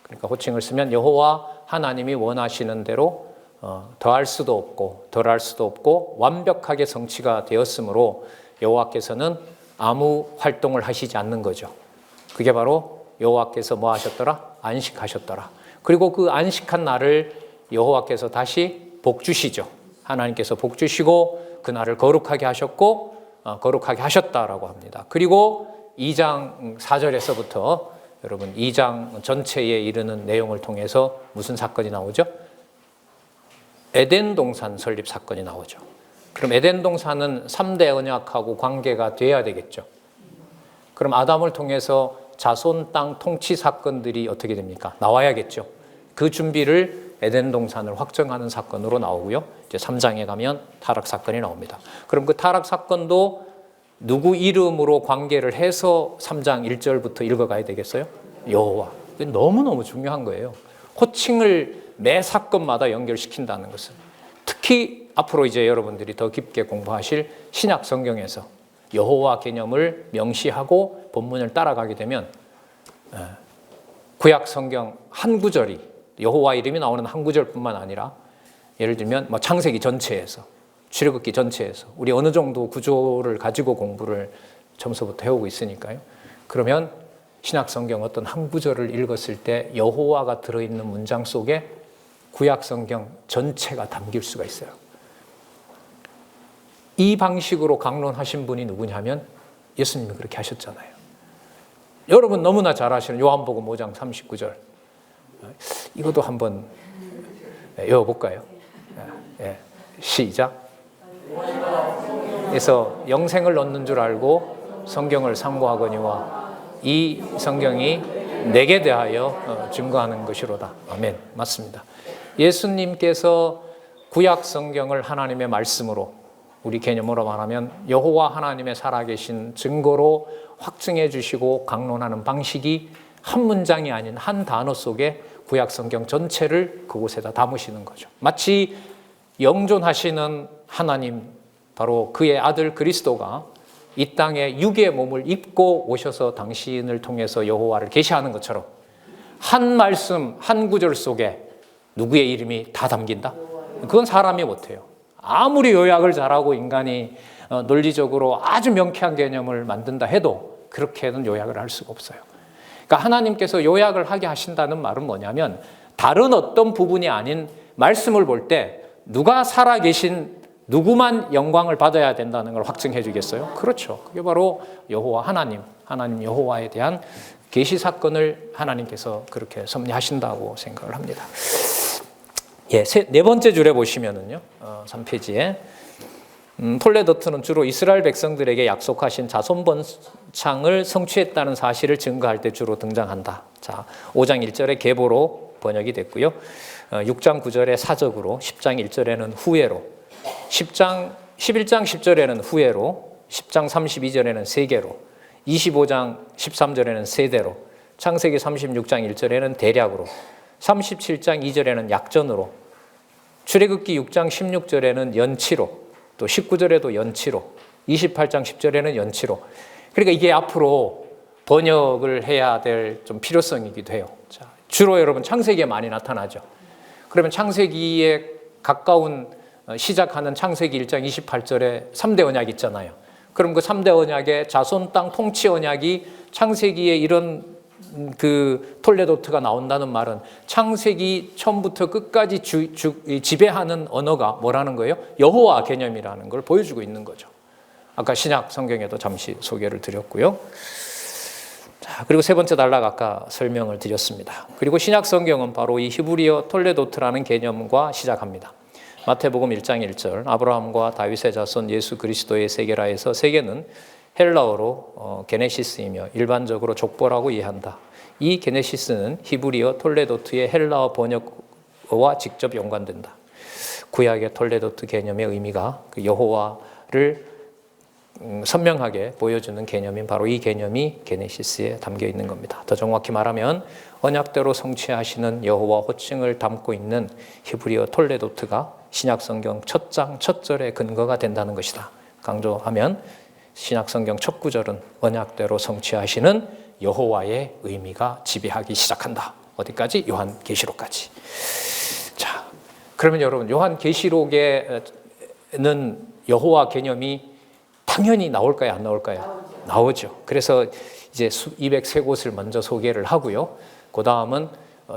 그러니까 호칭을 쓰면 여호와 하나님이 원하시는 대로 더할 수도 없고 덜할 수도 없고 완벽하게 성취가 되었으므로 여호와께서는 아무 활동을 하시지 않는 거죠. 그게 바로 여호와께서 뭐 하셨더라? 안식하셨더라. 그리고 그 안식한 날을 여호와께서 다시 복 주시죠. 하나님께서 복 주시고 그 날을 거룩하게 하셨고 거룩하게 하셨다라고 합니다. 그리고 2장 4절에서부터 여러분 2장 전체에 이르는 내용을 통해서 무슨 사건이 나오죠? 에덴 동산 설립 사건이 나오죠. 그럼 에덴 동산은 3대 언약하고 관계가 돼야 되겠죠. 그럼 아담을 통해서 자손 땅 통치 사건들이 어떻게 됩니까? 나와야겠죠. 그 준비를 에덴 동산을 확정하는 사건으로 나오고요. 이제 3장에 가면 타락 사건이 나옵니다. 그럼 그 타락 사건도 누구 이름으로 관계를 해서 3장 1절부터 읽어가야 되겠어요? 여호와. 너무너무 중요한 거예요. 호칭을 매 사건마다 연결시킨다는 것은. 특히 앞으로 이제 여러분들이 더 깊게 공부하실 신약 성경에서 여호와 개념을 명시하고 본문을 따라가게 되면 구약 성경 한 구절이 여호와 이름이 나오는 한 구절뿐만 아니라 예를 들면 뭐 창세기 전체에서 출애굽기 전체에서 우리 어느 정도 구조를 가지고 공부를 처음부터 해오고 있으니까요. 그러면 신약 성경 어떤 한 구절을 읽었을 때 여호와가 들어있는 문장 속에 구약 성경 전체가 담길 수가 있어요. 이 방식으로 강론하신 분이 누구냐면 예수님이 그렇게 하셨잖아요. 여러분 너무나 잘 아시는 요한복음 5장 39절. 이것도 한번 외워볼까요? 시작. 그래서 영생을 얻는 줄 알고 성경을 상고하거니와 이 성경이 내게 대하여 증거하는 것이로다. 아멘. 맞습니다. 예수님께서 구약 성경을 하나님의 말씀으로 우리 개념으로 말하면 여호와 하나님의 살아계신 증거로 확증해 주시고 강론하는 방식이 한 문장이 아닌 한 단어 속에 구약 성경 전체를 그곳에다 담으시는 거죠. 마치 영존하시는 하나님, 바로 그의 아들 그리스도가 이 땅에 육의 몸을 입고 오셔서 당신을 통해서 여호와를 계시하는 것처럼 한 말씀, 한 구절 속에 누구의 이름이 다 담긴다? 그건 사람이 못해요. 아무리 요약을 잘하고 인간이 논리적으로 아주 명쾌한 개념을 만든다 해도 그렇게는 요약을 할 수가 없어요. 그러니까 하나님께서 요약을 하게 하신다는 말은 뭐냐면 다른 어떤 부분이 아닌 말씀을 볼 때 누가 살아계신 누구만 영광을 받아야 된다는 걸 확증해 주겠어요? 그렇죠. 그게 바로 여호와 하나님 여호와에 대한 계시 사건을 하나님께서 그렇게 섭리하신다고 생각을 합니다. 네 번째 줄에 보시면은요, 3페이지에 톨레도트는 주로 이스라엘 백성들에게 약속하신 자손 번창을 성취했다는 사실을 증거할 때 주로 등장한다. 자, 5장 1절에 계보로 번역이 됐고요. 6장 9절에 사적으로, 10장 1절에는 후예로, 11장 10절에는 후예로, 10장 32절에는 세계로, 25장 13절에는 세대로, 창세기 36장 1절에는 대략으로, 37장 2절에는 약전으로, 출애굽기 6장 16절에는 연치로, 또 19절에도 연치로, 28장 10절에는 연치로. 그러니까 이게 앞으로 번역을 해야 될 좀 필요성이기도 해요. 자, 주로 여러분 창세기에 많이 나타나죠. 그러면 창세기에 가까운 시작하는 창세기 1장 28절에 3대 언약 있잖아요. 그럼 그 3대 언약의 자손 땅 통치 언약이 창세기에 이런 그 톨레도트가 나온다는 말은 창세기 처음부터 끝까지 지배하는 언어가 뭐라는 거예요? 여호와 개념이라는 걸 보여주고 있는 거죠. 아까 신약 성경에도 잠시 소개를 드렸고요. 자, 그리고 세 번째 단락 아까 설명을 드렸습니다. 그리고 신약 성경은 바로 이 히브리어 톨레도트라는 개념과 시작합니다. 마태복음 1장 1절 아브라함과 다윗의 자손 예수 그리스도의 세계라에서 세계는 헬라어로 게네시스이며 일반적으로 족보라고 이해한다. 이 게네시스는 히브리어 톨레도트의 헬라어 번역어와 직접 연관된다. 구약의 톨레도트 개념의 의미가 그 여호와를 선명하게 보여주는 개념인 바로 이 개념이 게네시스에 담겨 있는 겁니다. 더 정확히 말하면 언약대로 성취하시는 여호와 호칭을 담고 있는 히브리어 톨레도트가 신약성경 첫 장 첫 절의 근거가 된다는 것이다. 강조하면 신약성경 첫 구절은 언약대로 성취하시는 여호와의 의미가 지배하기 시작한다. 어디까지? 요한계시록까지. 자, 그러면 여러분 요한계시록에는 여호와 개념이 당연히 나올까요? 안 나올까요? 나오죠. 그래서 이제 203곳을 먼저 소개를 하고요. 그 다음은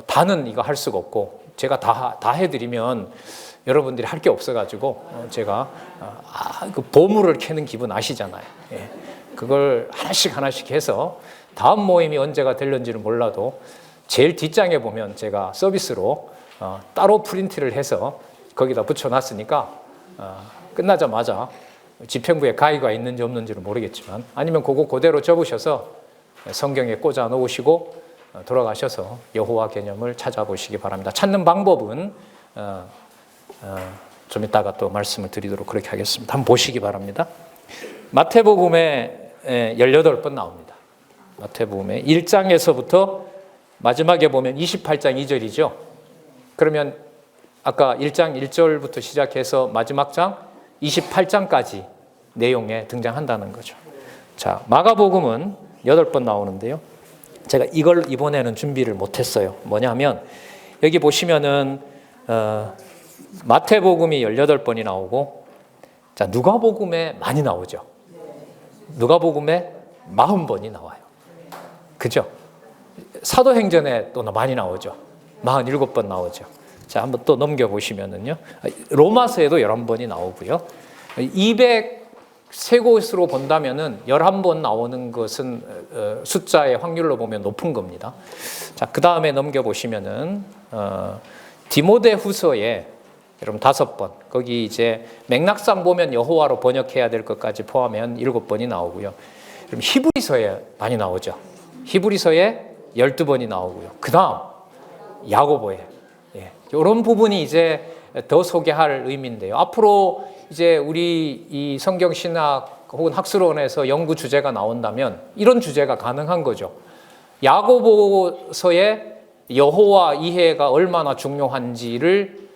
다는 이거 할 수가 없고 제가 다 해드리면 여러분들이 할 게 없어가지고 제가 그 보물을 캐는 기분 아시잖아요. 예. 그걸 하나씩 해서 다음 모임이 언제가 될는지는 몰라도 제일 뒷장에 보면 제가 서비스로 따로 프린트를 해서 거기다 붙여놨으니까 끝나자마자 집행부에 가위가 있는지 없는지는 모르겠지만 아니면 그거 그대로 접으셔서 성경에 꽂아 놓으시고 돌아가셔서 여호와 개념을 찾아보시기 바랍니다. 찾는 방법은 좀 이따가 또 말씀을 드리도록 그렇게 하겠습니다. 한번 보시기 바랍니다. 마태복음에 18번 나옵니다. 마태복음에 1장에서부터 마지막에 보면 28장 2절이죠. 그러면 아까 1장 1절부터 시작해서 마지막 장 28장까지 내용에 등장한다는 거죠. 자, 마가복음은 8번 나오는데요. 제가 이걸 이번에는 준비를 못했어요. 뭐냐면 여기 보시면은 마태복음이 18번이 나오고, 자, 누가복음에 많이 나오죠. 누가복음에 40번이 나와요. 그죠? 사도행전에 또 많이 나오죠. 47번 나오죠. 자, 한번 또 넘겨보시면은요. 로마서에도 11번이 나오고요. 203곳으로 본다면은 11번 나오는 것은 숫자의 확률로 보면 높은 겁니다. 자, 그 다음에 넘겨보시면은 디모데후서에 여러분 5번, 거기 이제 맥락상 보면 여호와로 번역해야 될 것까지 포함하면 7번이 나오고요. 그럼 히브리서에 많이 나오죠. 히브리서에 12번이 나오고요. 그 다음 야고보에, 이런 부분이 이제 더 소개할 의미인데요. 앞으로 이제 우리 이 성경 신학 혹은 학술원에서 연구 주제가 나온다면 이런 주제가 가능한 거죠. 야고보서의 여호와 이해가 얼마나 중요한지를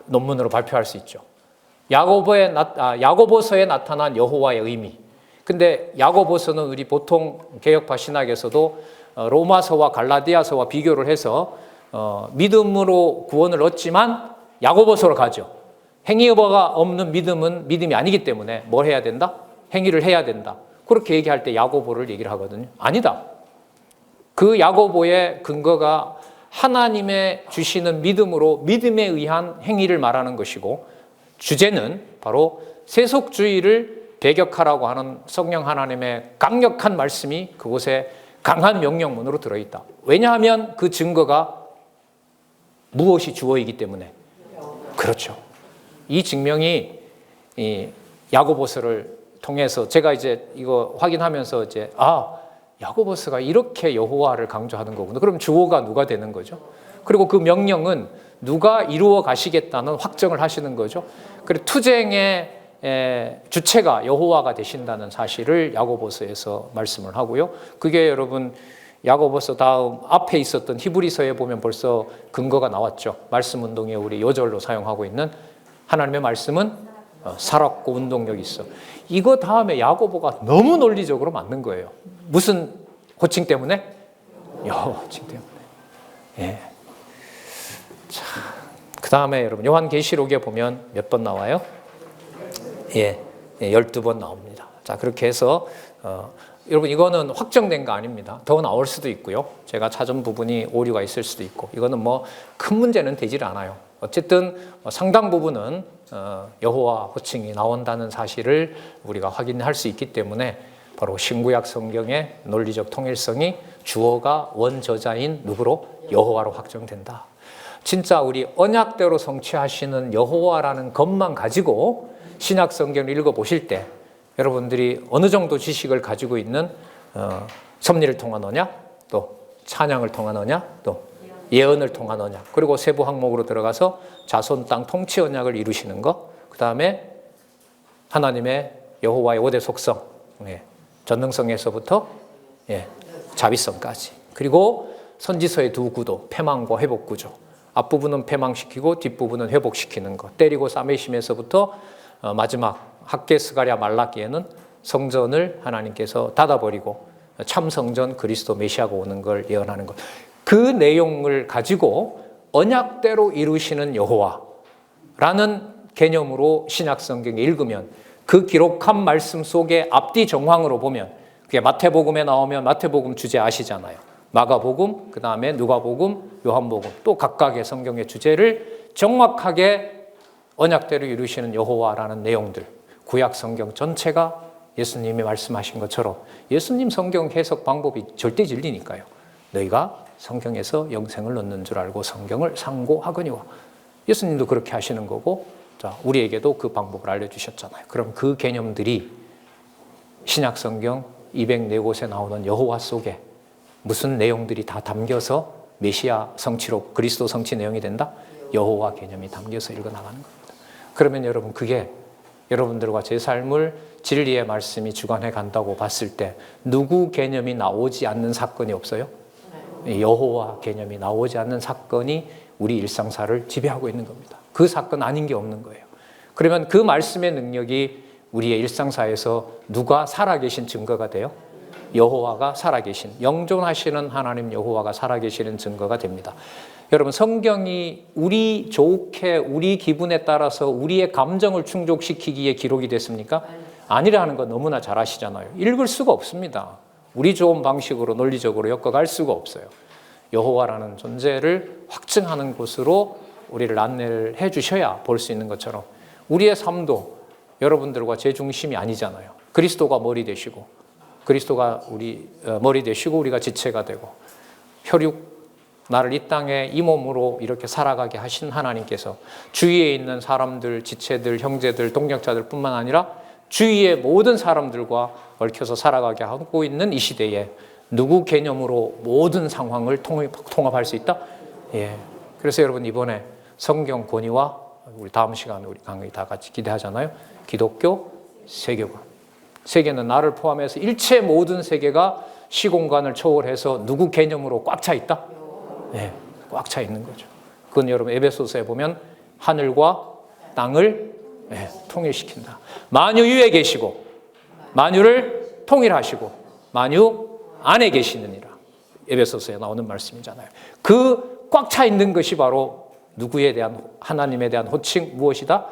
논문으로 발표할 수 있죠. 야고보서에 나타난 여호와의 의미. 근데 야고보서는 우리 보통 개혁파 신학에서도 로마서와 갈라디아서와 비교를 해서 믿음으로 구원을 얻지만 야고보서로 가죠. 행위가 없는 믿음은 믿음이 아니기 때문에 뭘 해야 된다? 행위를 해야 된다. 그렇게 얘기할 때 야고보를 얘기를 하거든요. 아니다. 그 야고보의 근거가 하나님의 주시는 믿음으로 믿음에 의한 행위를 말하는 것이고, 주제는 바로 세속주의를 배격하라고 하는 성령 하나님의 강력한 말씀이 그곳에 강한 명령문으로 들어있다. 왜냐하면 그 증거가 무엇이 주어이기 때문에. 그렇죠. 이 증명이 이 야고보서를 통해서 제가 이제 이거 확인하면서 이제 야고보서가 이렇게 여호와를 강조하는 거구나. 그럼 주어가 누가 되는 거죠? 그리고 그 명령은 누가 이루어 가시겠다는 확정을 하시는 거죠. 그리고 투쟁의 주체가 여호와가 되신다는 사실을 야고보서에서 말씀을 하고요. 그게 여러분 야고보서 다음 앞에 있었던 히브리서에 보면 벌써 근거가 나왔죠. 말씀 운동에 우리 요절로 사용하고 있는 하나님의 말씀은 살았고 운동력이 있어. 이거 다음에 야고보가 너무 논리적으로 맞는 거예요. 무슨 호칭 때문에? 여호와 호칭 때문에. 예. 자, 그 다음에 여러분 요한계시록에 보면 몇 번 나와요? 12번 나옵니다. 자, 그렇게 해서 여러분 이거는 확정된 거 아닙니다. 더 나올 수도 있고요. 제가 찾은 부분이 오류가 있을 수도 있고, 이거는 뭐 큰 문제는 되질 않아요. 어쨌든 상당 부분은 여호와 호칭이 나온다는 사실을 우리가 확인할 수 있기 때문에 바로 신구약 성경의 논리적 통일성이 주어가 원저자인 누구로? 여호와로 확정된다. 진짜 우리 언약대로 성취하시는 여호와라는 것만 가지고 신약 성경을 읽어보실 때 여러분들이 어느 정도 지식을 가지고 있는 섭리를 통한 언약, 또 찬양을 통한 언약, 또 예언을 통한 언약, 그리고 세부 항목으로 들어가서 자손 땅 통치 언약을 이루시는 것, 그 다음에 하나님의 여호와의 5대 속성, 전능성에서부터 자비성까지, 그리고 선지서의 두 구도, 패망과 회복 구조, 앞부분은 패망시키고 뒷부분은 회복시키는 것, 때리고 싸매심에서부터 마지막 학개 스가랴 말라기에는 성전을 하나님께서 닫아버리고 참 성전 그리스도 메시아가 오는 걸 예언하는 것. 그 내용을 가지고 언약대로 이루시는 여호와, 라는 개념으로 신약 성경에 읽으면 그 기록한 말씀 속에 앞뒤 정황으로 보면 그게 마태복음에 나오면 마태복음 주제 아시잖아요. 마가복음, 그 다음에 누가복음, 요한복음 또 각각의 성경의 주제를 정확하게 언약대로 이루시는 여호와라는 내용들, 구약 성경 전체가 예수님이 말씀하신 것처럼 예수님 성경 해석 방법이 절대 진리니까요. 너희가 성경에서 영생을 얻는 줄 알고 성경을 상고하거니와. 예수님도 그렇게 하시는 거고, 자, 우리에게도 그 방법을 알려주셨잖아요. 그럼 그 개념들이 신약 성경 204곳에 나오는 여호와 속에 무슨 내용들이 다 담겨서 메시아 성취로 그리스도 성취 내용이 된다? 여호와 개념이 담겨서 읽어나가는 겁니다. 그러면 여러분 그게 여러분들과 제 삶을 진리의 말씀이 주관해 간다고 봤을 때 누구 개념이 나오지 않는 사건이 없어요? 여호와 개념이 나오지 않는 사건이 우리 일상사를 지배하고 있는 겁니다. 그 사건 아닌 게 없는 거예요. 그러면 그 말씀의 능력이 우리의 일상사에서 누가 살아계신 증거가 돼요? 여호와가 살아계신, 영존하시는 하나님 여호와가 살아계시는 증거가 됩니다. 여러분 성경이 우리 좋게 우리 기분에 따라서 우리의 감정을 충족시키기에 기록이 됐습니까? 아니라는 거 너무나 잘 아시잖아요. 읽을 수가 없습니다. 우리 좋은 방식으로 논리적으로 엮어갈 수가 없어요. 여호와라는 존재를 확증하는 곳으로 우리를 안내를 해 주셔야 볼 수 있는 것처럼 우리의 삶도 여러분들과 제 중심이 아니잖아요. 그리스도가 머리 되시고 그리스도가 우리 머리 되시고 우리가 지체가 되고 혈육 나를 이 땅에 이 몸으로 이렇게 살아가게 하신 하나님께서 주위에 있는 사람들, 지체들, 형제들, 동역자들 뿐만 아니라 주위의 모든 사람들과 얽혀서 살아가게 하고 있는 이 시대에 누구 개념으로 모든 상황을 통합할 수 있다? 예. 그래서 여러분 이번에 성경 권위와 우리 다음 시간에 우리 강의 다 같이 기대하잖아요. 기독교 세계관. 세계는 나를 포함해서 일체 모든 세계가 시공간을 초월해서 누구 개념으로 꽉 차 있다? 네, 꽉 차 있는 거죠. 그건 여러분 에베소서에 보면 하늘과 땅을 통일시킨다. 만유 위에 계시고 만유를 통일하시고 만유 안에 계시느니라. 에베소서에 나오는 말씀이잖아요. 그 꽉 차 있는 것이 바로 누구에 대한 하나님에 대한 호칭 무엇이다?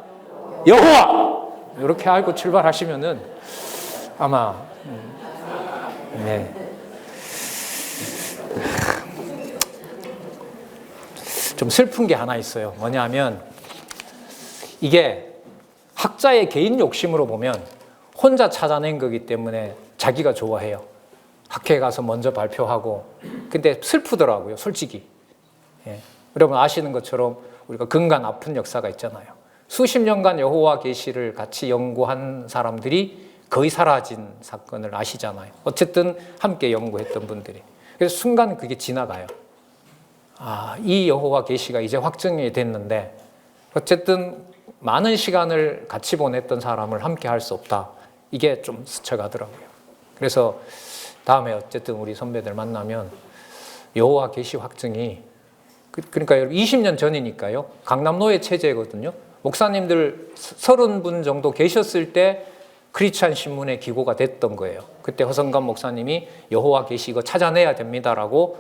여호와. 이렇게 알고 출발하시면은 아마 네. 좀 슬픈 게 하나 있어요. 뭐냐면 이게 학자의 개인 욕심으로 보면 혼자 찾아낸 거기 때문에 자기가 좋아해요. 학회에 가서 먼저 발표하고. 근데 슬프더라고요, 솔직히. 예. 여러분 아시는 것처럼 우리가 근간 아픈 역사가 있잖아요. 수십 년간 여호와 계시를 같이 연구한 사람들이 거의 사라진 사건을 아시잖아요. 어쨌든 함께 연구했던 분들이. 그래서 순간 그게 지나가요. 아, 이 여호와 계시가 이제 확증이 됐는데 어쨌든 많은 시간을 같이 보냈던 사람을 함께 할 수 없다. 이게 좀 스쳐가더라고요. 그래서 다음에 어쨌든 우리 선배들 만나면 여호와 계시 확증이 그러니까 20년 전이니까요. 강남노예 체제거든요. 목사님들 30분 정도 계셨을 때 크리스찬 신문에 기고가 됐던 거예요. 그때 허성감 목사님이 여호와 계시 이거 찾아내야 됩니다라고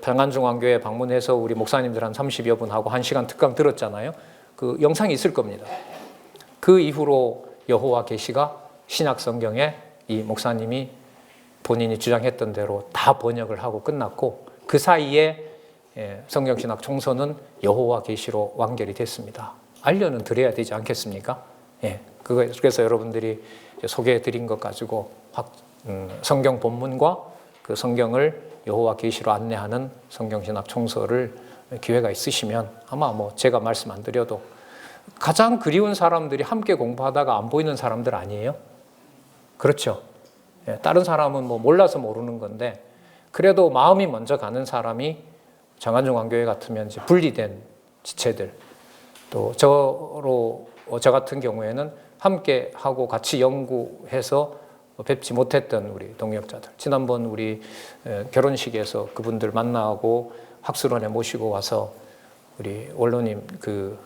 평안중앙교회 방문해서 우리 목사님들 한 30여 분하고 1시간 특강 들었잖아요. 그 영상이 있을 겁니다. 그 이후로 여호와 계시가 신약 성경에 이 목사님이 본인이 주장했던 대로 다 번역을 하고 끝났고 그 사이에 성경신학 총서는 여호와 계시로 완결이 됐습니다. 알려는 드려야 되지 않겠습니까? 예, 그래서 여러분들이 소개해드린 것 가지고 성경 본문과 그 성경을 여호와 계시로 안내하는 성경신학 총서를 기회가 있으시면 아마 뭐 제가 말씀 안 드려도 가장 그리운 사람들이 함께 공부하다가 안 보이는 사람들 아니에요? 그렇죠. 예, 다른 사람은 뭐 몰라서 모르는 건데 그래도 마음이 먼저 가는 사람이 장안중앙교회 같으면 이제 분리된 지체들 또 저 같은 경우에는 함께 하고 같이 연구해서 뵙지 못했던 우리 동역자들 지난번 우리 결혼식에서 그분들 만나고 학술원에 모시고 와서 우리 원로님 그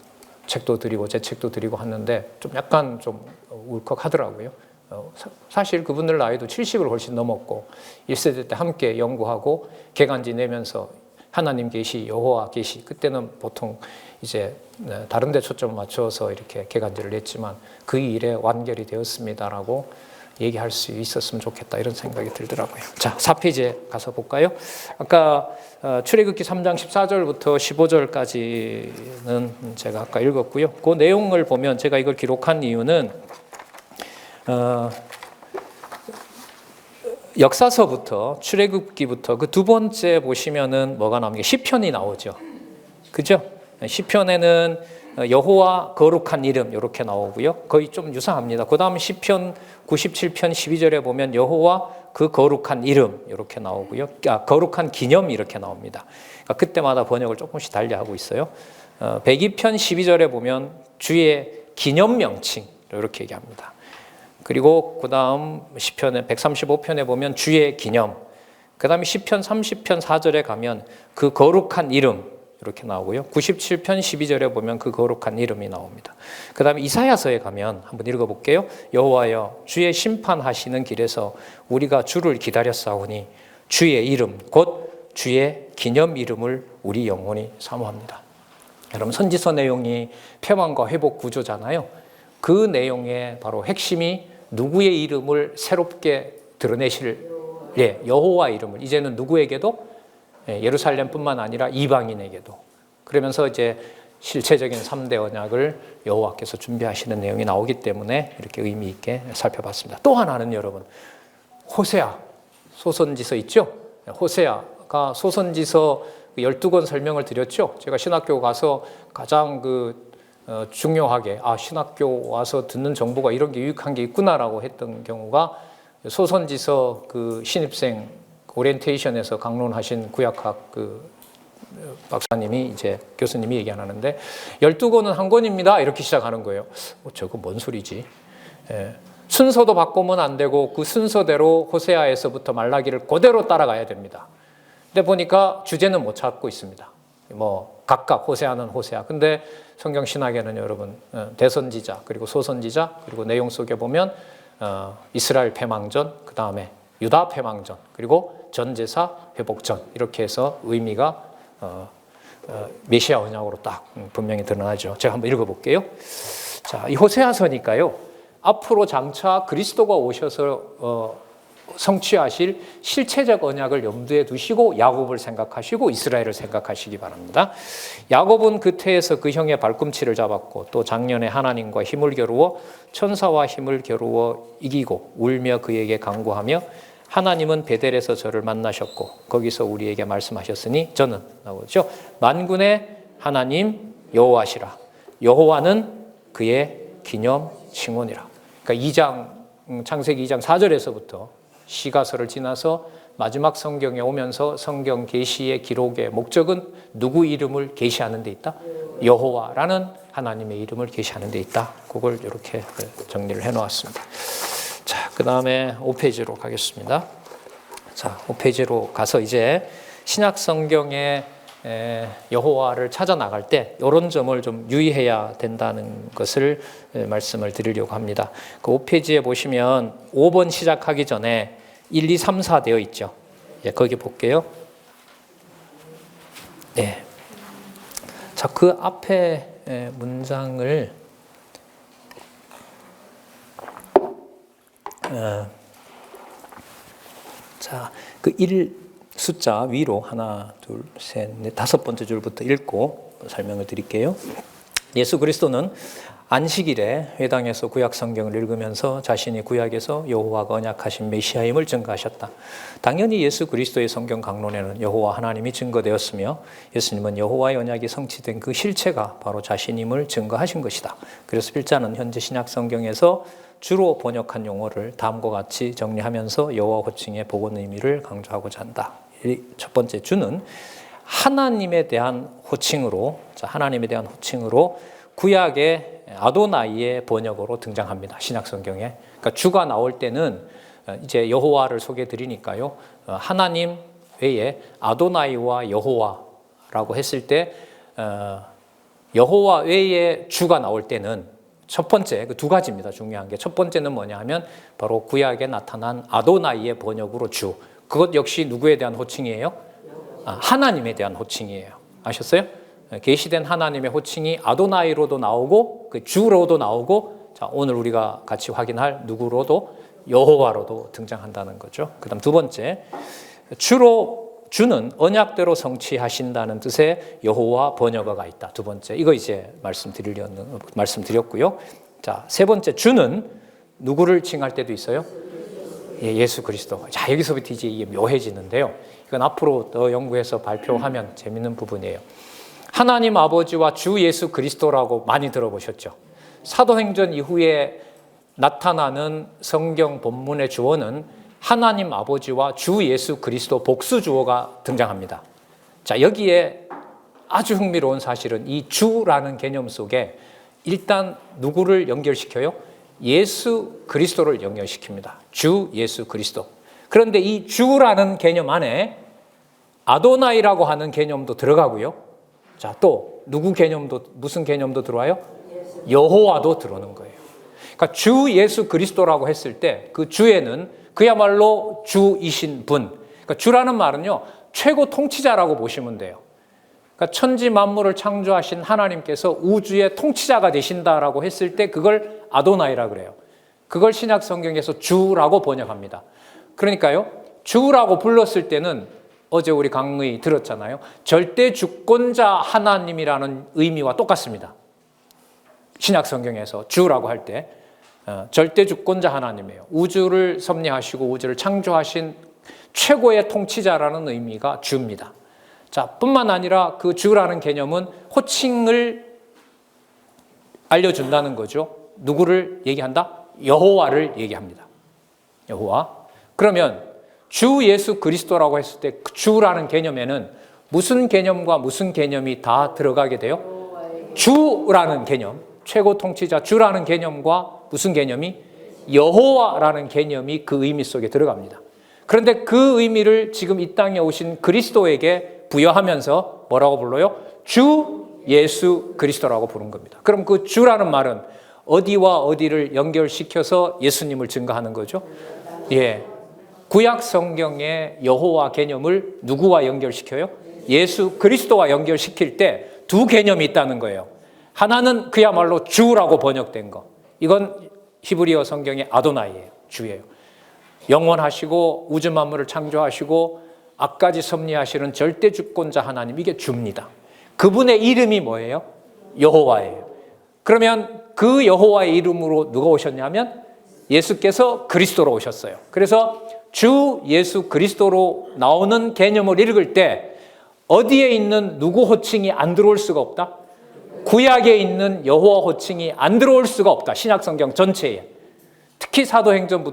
책도 드리고 제 책도 드리고 하는데 좀 약간 좀 울컥하더라고요. 사실 그분들 나이도 70을 훨씬 넘었고 1세대 때 함께 연구하고 개간지 내면서 하나님 계시, 여호와 계시. 그때는 보통 이제 다른 데 초점을 맞춰서 이렇게 개간절을 했지만 그 일에 완결이 되었습니다라고 얘기할 수 있었으면 좋겠다 이런 생각이 들더라고요. 자, 4페이지에 가서 볼까요? 아까 출애굽기 3장 14절부터 15절까지는 제가 아까 읽었고요. 그 내용을 보면 제가 이걸 기록한 이유는 역사서부터 출애굽기부터 그 두 번째 보시면은 뭐가 나옵니까? 시편이 나오죠. 그죠? 시편에는 여호와 거룩한 이름 이렇게 나오고요. 거의 좀 유사합니다. 그다음 시편 97편 12절에 보면 여호와 그 거룩한 이름 이렇게 나오고요. 거룩한 기념 이렇게 나옵니다. 그러니까 그때마다 번역을 조금씩 달리하고 있어요. 102편 12절에 보면 주의 기념 명칭 이렇게 얘기합니다. 그리고 그다음 시편의 135편에 보면 주의 기념. 그다음에 시편 30편 4절에 가면 그 거룩한 이름 이렇게 나오고요. 97편 12절에 보면 그 거룩한 이름이 나옵니다. 그다음에 이사야서에 가면 한번 읽어볼게요. 여호와여 주의 심판하시는 길에서 우리가 주를 기다렸사오니 주의 이름 곧 주의 기념 이름을 우리 영혼이 사모합니다. 여러분 선지서 내용이 패망과 회복 구조잖아요. 그 내용의 바로 핵심이 누구의 이름을 새롭게 드러내실 여호와 이름을 이제는 누구에게도 예루살렘뿐만 아니라 이방인에게도 그러면서 이제 실체적인 3대 언약을 여호와께서 준비하시는 내용이 나오기 때문에 이렇게 의미 있게 살펴봤습니다. 또 하나는 여러분 호세아 소선지서 있죠? 호세아가 소선지서 12권 설명을 드렸죠. 제가 신학교 가서 가장 중요하게 신학교 와서 듣는 정보가 이런 게 유익한 게 있구나라고 했던 경우가 소선지서 신입생 오리엔테이션에서 강론하신 구약학 박사님이 이제 교수님이 얘기 안 하는데 12권은 한 권입니다 이렇게 시작하는 거예요. 저거 뭔 소리지? 순서도 바꾸면 안 되고 그 순서대로 호세아에서부터 말라기를 그대로 따라가야 됩니다. 근데 보니까 주제는 못 찾고 있습니다. 각각 호세아는 호세아. 근데 성경 신학에는 여러분 대선지자 그리고 소선지자 그리고 내용 속에 보면 이스라엘 패망전 그 다음에 유다 패망전 그리고 전제사 회복전 이렇게 해서 의미가 메시아 언약으로 딱 분명히 드러나죠. 제가 한번 읽어볼게요. 자, 이 호세아서니까요. 앞으로 장차 그리스도가 오셔서 성취하실 실체적 언약을 염두에 두시고 야곱을 생각하시고 이스라엘을 생각하시기 바랍니다. 야곱은 그 태에서 그 형의 발꿈치를 잡았고 또 작년에 하나님과 힘을 겨루어 천사와 힘을 겨루어 이기고 울며 그에게 간구하며 하나님은 베델에서 저를 만나셨고 거기서 우리에게 말씀하셨으니 저는 나오죠. 만군의 하나님 여호와시라. 여호와는 그의 기념 칭언이라. 그러니까 창세기 2장 4절에서부터 시가서를 지나서 마지막 성경에 오면서 성경 계시의 기록의 목적은 누구 이름을 계시하는 데 있다? 여호와라는 하나님의 이름을 계시하는 데 있다. 그걸 이렇게 정리를 해놓았습니다. 자, 그 다음에 5페이지로 가겠습니다. 자, 5페이지로 가서 이제 신약 성경의 여호와를 찾아 나갈 때 이런 점을 좀 유의해야 된다는 것을 말씀을 드리려고 합니다. 그 5페이지에 보시면 5번 시작하기 전에 1, 2, 3, 4 되어 있죠. 거기 볼게요. 네. 자, 그 앞에 문장을 자, 그 1 숫자 위로 하나, 둘, 셋, 넷, 5번째 줄부터 읽고 설명을 드릴게요. 예수 그리스도는 안식일에 회당에서 구약 성경을 읽으면서 자신이 구약에서 여호와가 언약하신 메시아임을 증거하셨다. 당연히 예수 그리스도의 성경 강론에는 여호와 하나님이 증거되었으며 예수님은 여호와의 언약이 성취된 그 실체가 바로 자신임을 증거하신 것이다. 그래서 필자는 현재 신약 성경에서 주로 번역한 용어를 다음과 같이 정리하면서 여호와 호칭의 복원 의미를 강조하고자 한다. 첫 번째 주는 하나님에 대한 호칭으로, 하나님에 대한 호칭으로 구약의 아도나이의 번역으로 등장합니다. 신약 성경에. 그러니까 주가 나올 때는 이제 여호와를 소개해 드리니까요. 하나님 외에 아도나이와 여호와라고 했을 때 여호와 외에 주가 나올 때는 첫 번째, 그 두 가지입니다. 중요한 게. 첫 번째는 뭐냐 하면 바로 구약에 나타난 아도나이의 번역으로 주. 그것 역시 누구에 대한 호칭이에요? 하나님에 대한 호칭이에요. 아셨어요? 계시된 하나님의 호칭이 아도나이로도 나오고 그 주로도 나오고, 자, 오늘 우리가 같이 확인할 누구로도 여호와로도 등장한다는 거죠. 그다음 두 번째, 주는 언약대로 성취하신다는 뜻의 여호와 번역어가 있다. 두 번째, 이거 이제 말씀드렸고요. 자, 세 번째, 주는 누구를 칭할 때도 있어요? 예수 그리스도. 자, 여기서부터 이제 이게 묘해지는데요. 이건 앞으로 더 연구해서 발표하면 재밌는 부분이에요. 하나님 아버지와 주 예수 그리스도라고 많이 들어보셨죠? 사도행전 이후에 나타나는 성경 본문의 주어는 하나님 아버지와 주 예수 그리스도 복수 주어가 등장합니다. 자, 여기에 아주 흥미로운 사실은 이 주라는 개념 속에 일단 누구를 연결시켜요? 예수 그리스도를 연결시킵니다. 주 예수 그리스도. 그런데 이 주라는 개념 안에 아도나이라고 하는 개념도 들어가고요. 자, 또 누구 개념도, 무슨 개념도 들어와요? 여호와도 들어오는 거예요. 그러니까 주 예수 그리스도라고 했을 때 그 주에는 그야말로 주이신 분. 그러니까 주라는 말은요, 최고 통치자라고 보시면 돼요. 그러니까 천지 만물을 창조하신 하나님께서 우주의 통치자가 되신다라고 했을 때 그걸 아도나이라 그래요. 그걸 신약 성경에서 주라고 번역합니다. 그러니까요, 주라고 불렀을 때는 어제 우리 강의 들었잖아요. 절대 주권자 하나님이라는 의미와 똑같습니다. 신약 성경에서 주라고 할 때 절대 주권자 하나님이에요. 우주를 섭리하시고 우주를 창조하신 최고의 통치자라는 의미가 주입니다. 자, 뿐만 아니라 그 주라는 개념은 호칭을 알려준다는 거죠. 누구를 얘기한다? 여호와를 얘기합니다. 여호와. 그러면 주 예수 그리스도라고 했을 때 그 주라는 개념에는 무슨 개념과 무슨 개념이 다 들어가게 돼요? 주라는 개념, 최고 통치자 주라는 개념과 무슨 개념이? 여호와라는 개념이 그 의미 속에 들어갑니다. 그런데 그 의미를 지금 이 땅에 오신 그리스도에게 부여하면서 뭐라고 불러요? 주 예수 그리스도라고 부른 겁니다. 그럼 그 주라는 말은 어디와 어디를 연결시켜서 예수님을 증거하는 거죠? 예. 구약 성경의 여호와 개념을 누구와 연결시켜요? 예수 그리스도와 연결시킬 때 두 개념이 있다는 거예요. 하나는 그야말로 주라고 번역된 거. 이건 히브리어 성경의 아도나이예요. 주예요. 영원하시고 우주 만물을 창조하시고 악까지 섭리하시는 절대 주권자 하나님, 이게 주입니다. 그분의 이름이 뭐예요? 여호와예요. 그러면 그 여호와의 이름으로 누가 오셨냐면 예수께서 그리스도로 오셨어요. 그래서 주 예수 그리스도로 나오는 개념을 읽을 때 어디에 있는 누구 호칭이 안 들어올 수가 없다? 구약에 있는 여호와 호칭이 안 들어올 수가 없다. 신약 성경 전체에. 특히 사도행전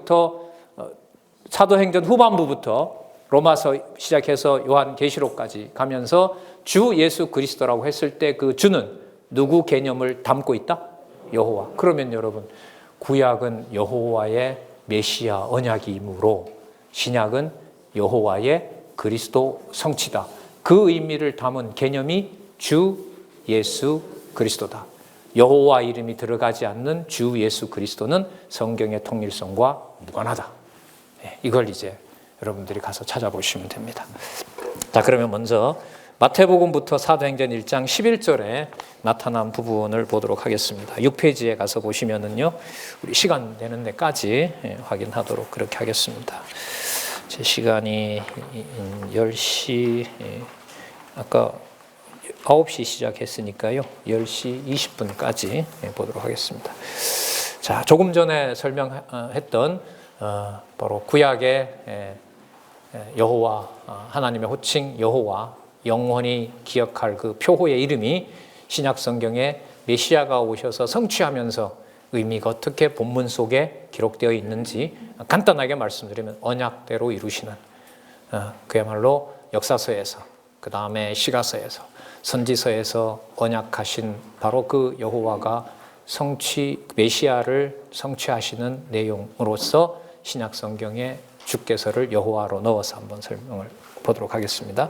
후반부부터 로마서 시작해서 요한계시록까지 가면서 주 예수 그리스도라고 했을 때 그 주는 누구 개념을 담고 있다? 여호와. 그러면 여러분, 구약은 여호와의 메시아 언약이므로 신약은 여호와의 그리스도 성취다. 그 의미를 담은 개념이 주 예수 그리스도다. 여호와 이름이 들어가지 않는 주 예수 그리스도는 성경의 통일성과 무관하다. 이걸 이제 여러분들이 가서 찾아보시면 됩니다. 자, 그러면 먼저 마태복음부터 사도행전 1장 11절에 나타난 부분을 보도록 하겠습니다. 6페이지에 가서 보시면은요, 우리 시간 되는 데까지 확인하도록 그렇게 하겠습니다. 제 시간이 10시, 아까 9시 시작했으니까요, 10시 20분까지 보도록 하겠습니다. 자, 조금 전에 설명했던 바로 구약의 여호와, 하나님의 호칭 여호와, 영원히 기억할 그 표호의 이름이 신약 성경에 메시아가 오셔서 성취하면서 의미가 어떻게 본문 속에 기록되어 있는지 간단하게 말씀드리면 언약대로 이루시는, 그야말로 역사서에서, 그 다음에 시가서에서, 선지서에서 언약하신 바로 그 여호와가 메시아를 성취하시는 내용으로서 신약 성경에 주께서를 여호와로 넣어서 한번 설명을 보도록 하겠습니다.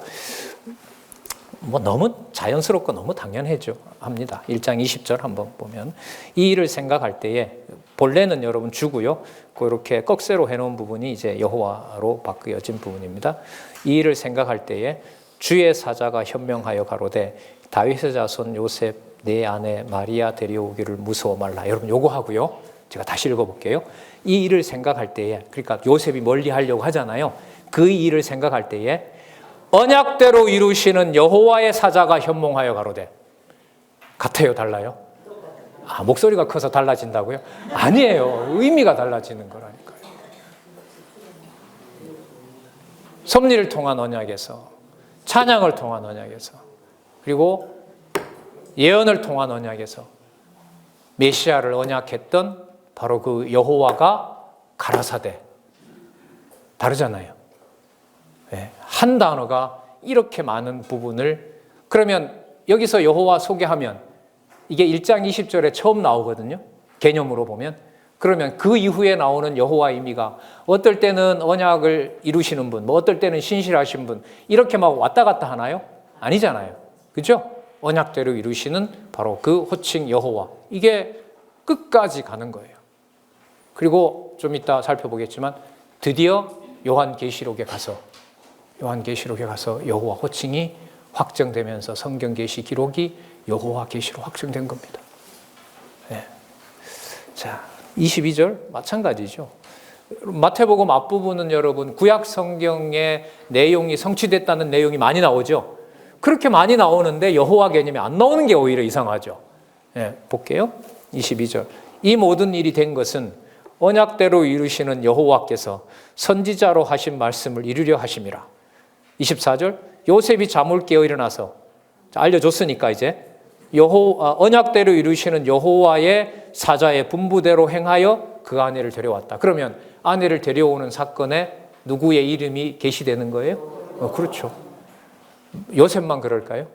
너무 자연스럽고 너무 당연하죠. 합니다. 1장 20절 한번 보면 이 일을 생각할 때에 본래는 여러분 주고요. 그렇게 꺽쇠로 해놓은 부분이 이제 여호와로 바뀌어진 부분입니다. 이 일을 생각할 때에 주의 사자가 현명하여 가로되 다윗의 자손 요셉 내 아내 마리아 데려오기를 무서워 말라. 여러분 요거 하고요. 제가 다시 읽어볼게요. 이 일을 생각할 때에, 그러니까 요셉이 멀리 하려고 하잖아요. 그 일을 생각할 때에 언약대로 이루시는 여호와의 사자가 현몽하여 가로되. 같아요, 달라요? 목소리가 커서 달라진다고요? 아니에요. 의미가 달라지는 거라니까요. 섭리를 통한 언약에서, 찬양을 통한 언약에서, 그리고 예언을 통한 언약에서 메시아를 언약했던 바로 그 여호와가 가라사대. 다르잖아요. 네, 한 단어가 이렇게 많은 부분을, 그러면 여기서 여호와 소개하면 이게 1장 20절에 처음 나오거든요. 개념으로 보면. 그러면 그 이후에 나오는 여호와 의미가 어떨 때는 언약을 이루시는 분, 뭐 어떨 때는 신실하신 분, 이렇게 막 왔다 갔다 하나요? 아니잖아요. 그죠? 언약대로 이루시는 바로 그 호칭 여호와. 이게 끝까지 가는 거예요. 그리고 좀 이따 살펴보겠지만 드디어 요한계시록에 가서 여호와 호칭이 확정되면서 성경계시 기록이 여호와 계시로 확정된 겁니다. 네. 자, 22절 마찬가지죠. 마태복음 앞부분은 여러분 구약 성경의 내용이 성취됐다는 내용이 많이 나오죠. 그렇게 많이 나오는데 여호와 개념이 안 나오는 게 오히려 이상하죠. 네, 볼게요. 22절. 이 모든 일이 된 것은 언약대로 이루시는 여호와께서 선지자로 하신 말씀을 이루려 하심이라. 24절. 요셉이 잠을 깨어 일어나서, 알려줬으니까 이제 언약대로 이루시는 여호와의 사자의 분부대로 행하여 그 아내를 데려왔다. 그러면 아내를 데려오는 사건에 누구의 이름이 게시되는 거예요? 그렇죠. 요셉만 그럴까요?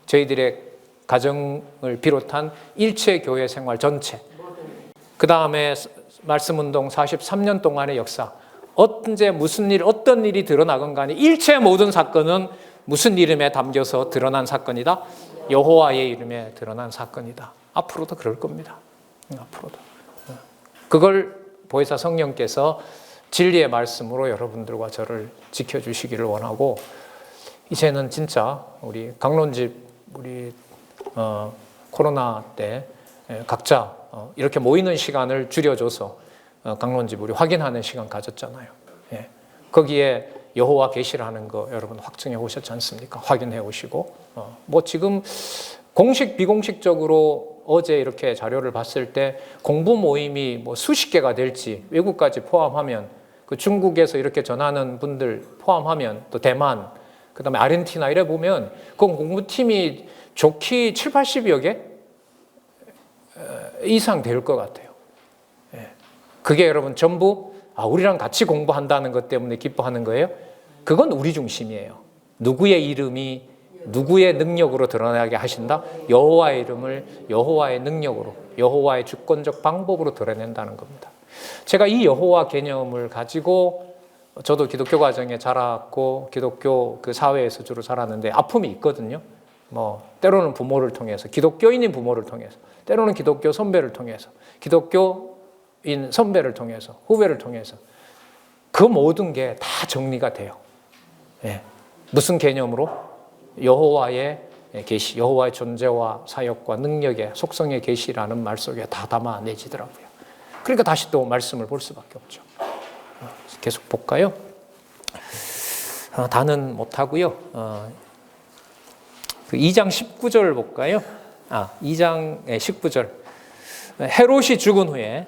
저희들의 가정을 비롯한 일체 교회 생활 전체, 그 다음에 말씀운동 43년 동안의 역사, 언제 무슨 일, 어떤 일이 드러나건 간에 일체 모든 사건은 무슨 이름에 담겨서 드러난 사건이다? 여호와의 이름에 드러난 사건이다. 앞으로도 그럴 겁니다. 앞으로도. 그걸 보혜사 성령께서 진리의 말씀으로 여러분들과 저를 지켜주시기를 원하고, 이제는 진짜 우리 강론집 우리 코로나 때 각자 이렇게 모이는 시간을 줄여줘서 강론집 우리 확인하는 시간 가졌잖아요. 거기에 여호와 계시라는 거 여러분 확증해 오셨지 않습니까? 확인해 오시고 뭐 지금 공식 비공식적으로 어제 이렇게 자료를 봤을 때 공부 모임이 뭐 수십 개가 될지 외국까지 포함하면 그 중국에서 이렇게 전하는 분들 포함하면 또 대만 그다음에 아르헨티나 이래 보면 그 공부팀이 좋게 7, 80여 개 이상 될 것 같아요. 그게 여러분 전부 우리랑 같이 공부한다는 것 때문에 기뻐하는 거예요? 그건 우리 중심이에요. 누구의 이름이 누구의 능력으로 드러나게 하신다? 여호와의 이름을 여호와의 능력으로, 여호와의 주권적 방법으로 드러낸다는 겁니다. 제가 이 여호와 개념을 가지고 저도 기독교 과정에 자랐고 기독교 그 사회에서 주로 자랐는데 아픔이 있거든요. 뭐 때로는 부모를 통해서, 기독교인인 부모를 통해서, 때로는 기독교 선배를 통해서, 기독교인 선배를 통해서, 후배를 통해서 그 모든 게 다 정리가 돼요. 무슨 개념으로? 여호와의 계시, 여호와의 존재와 사역과 능력의 속성의 계시라는 말 속에 다 담아내지더라고요. 그러니까 다시 또 말씀을 볼 수밖에 없죠. 계속 볼까요? 다는 못하고요. 그 2장 19절 볼까요? 2장 19절. 헤롯이 죽은 후에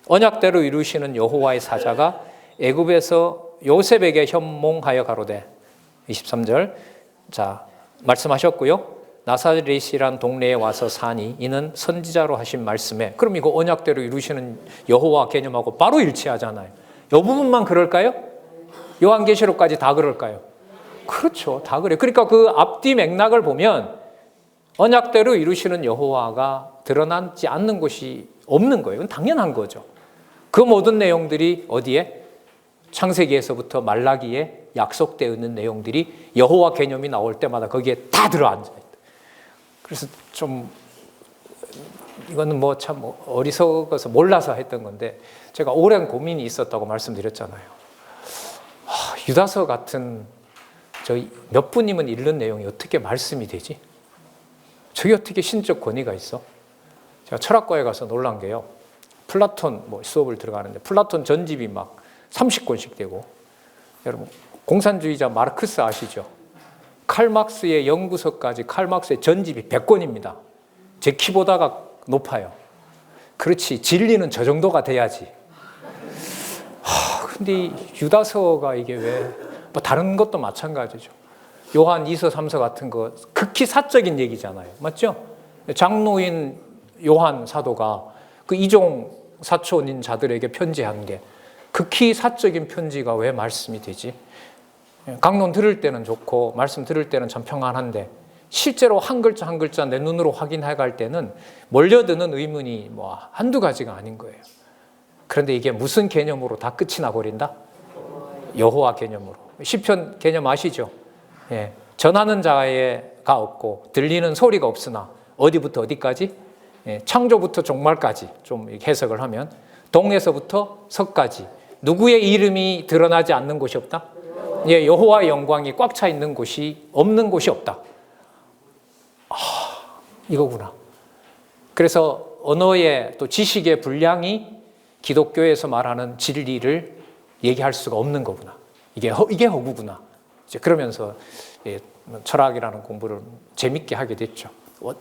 언약대로 이루시는 여호와의 사자가 애굽에서 요셉에게 현몽하여 가로되 23절. 자, 말씀하셨고요. 나사렛이란 동네에 와서 사니 이는 선지자로 하신 말씀에, 그럼 이거 언약대로 이루시는 여호와 개념하고 바로 일치하잖아요. 이 부분만 그럴까요? 요한계시록까지 다 그럴까요? 그렇죠. 다 그래요. 그러니까 그 앞뒤 맥락을 보면 언약대로 이루시는 여호와가 드러나지 않는 곳이 없는 거예요. 이건 당연한 거죠. 그 모든 내용들이 어디에? 창세기에서부터 말라기에 약속되어 있는 내용들이 여호와 개념이 나올 때마다 거기에 다 들어앉아 있다. 그래서 좀 이거는 뭐 참 어리석어서 몰라서 했던 건데 제가 오랜 고민이 있었다고 말씀드렸잖아요. 유다서 같은 저 몇 분이면 읽는 내용이 어떻게 말씀이 되지? 저게 어떻게 신적 권위가 있어? 제가 철학과에 가서 놀란 게요. 플라톤 수업을 들어가는데 플라톤 전집이 막 30권씩 되고, 여러분 공산주의자 마르크스 아시죠? 칼막스의 연구서까지 칼막스의 전집이 100권입니다. 제 키보다가 높아요. 그렇지, 진리는 저 정도가 돼야지. 근데 유다서가 이게 왜, 다른 것도 마찬가지죠. 요한 2서 3서 같은 거 극히 사적인 얘기잖아요. 맞죠? 장로인 요한 사도가 그 이종 사촌인 자들에게 편지한 게 극히 사적인 편지가 왜 말씀이 되지? 강론 들을 때는 좋고 말씀 들을 때는 참 평안한데 실제로 한 글자 한 글자 내 눈으로 확인해 갈 때는 몰려드는 의문이 한두 가지가 아닌 거예요. 그런데 이게 무슨 개념으로 다 끝이 나버린다? 여호와 개념으로. 시편 개념 아시죠? 예, 전하는 자가 없고 들리는 소리가 없으나 어디부터 어디까지? 예, 창조부터 종말까지 좀 해석을 하면 동에서부터 서까지 누구의 이름이 드러나지 않는 곳이 없다? 예, 여호와의 영광이 꽉 차 있는 곳이 없는 곳이 없다. 이거구나. 그래서 언어의 또 지식의 분량이 기독교에서 말하는 진리를 얘기할 수가 없는 거구나. 이게 허구구나. 이제 그러면서 철학이라는 공부를 재밌게 하게 됐죠.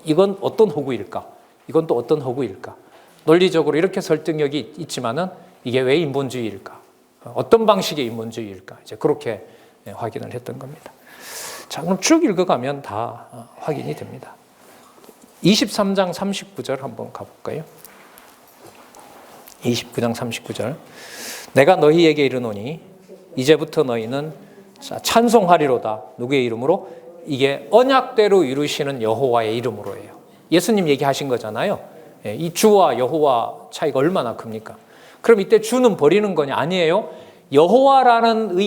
이건 어떤 허구일까? 이건 또 어떤 허구일까? 논리적으로 이렇게 설득력이 있지만은 이게 왜 인본주의일까? 어떤 방식의 인본주의일까? 이제 그렇게 확인을 했던 겁니다. 자, 그럼 쭉 읽어가면 다 확인이 됩니다. 23장 39절 한번 가볼까요? 29장 39절. 내가 너희에게 이르노니 이제부터 너희는 찬송하리로다. 누구의 이름으로? 이게 언약대로 이루시는 여호와의 이름으로예요. 예수님 얘기하신 거잖아요. 이 주와 여호와 차이가 얼마나 큽니까? 그럼 이때 주는 버리는 거냐? 아니에요. 여호와라는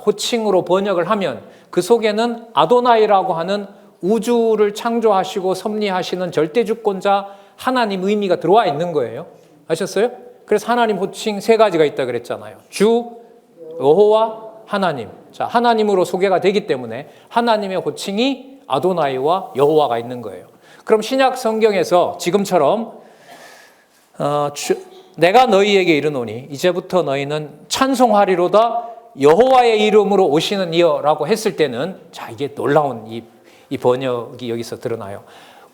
호칭으로 번역을 하면 그 속에는 아도나이라고 하는 우주를 창조하시고 섭리하시는 절대주권자 하나님 의미가 들어와 있는 거예요. 아셨어요? 그래서 하나님 호칭 3가지가 있다 그랬잖아요. 주, 여호와, 하나님. 자, 하나님으로 소개가 되기 때문에 하나님의 호칭이 아도나이와 여호와가 있는 거예요. 그럼 신약 성경에서 지금처럼 내가 너희에게 이르노니 이제부터 너희는 찬송하리로다 여호와의 이름으로 오시는 이여라고 했을 때는, 자, 이게 놀라운 이 번역이 여기서 드러나요.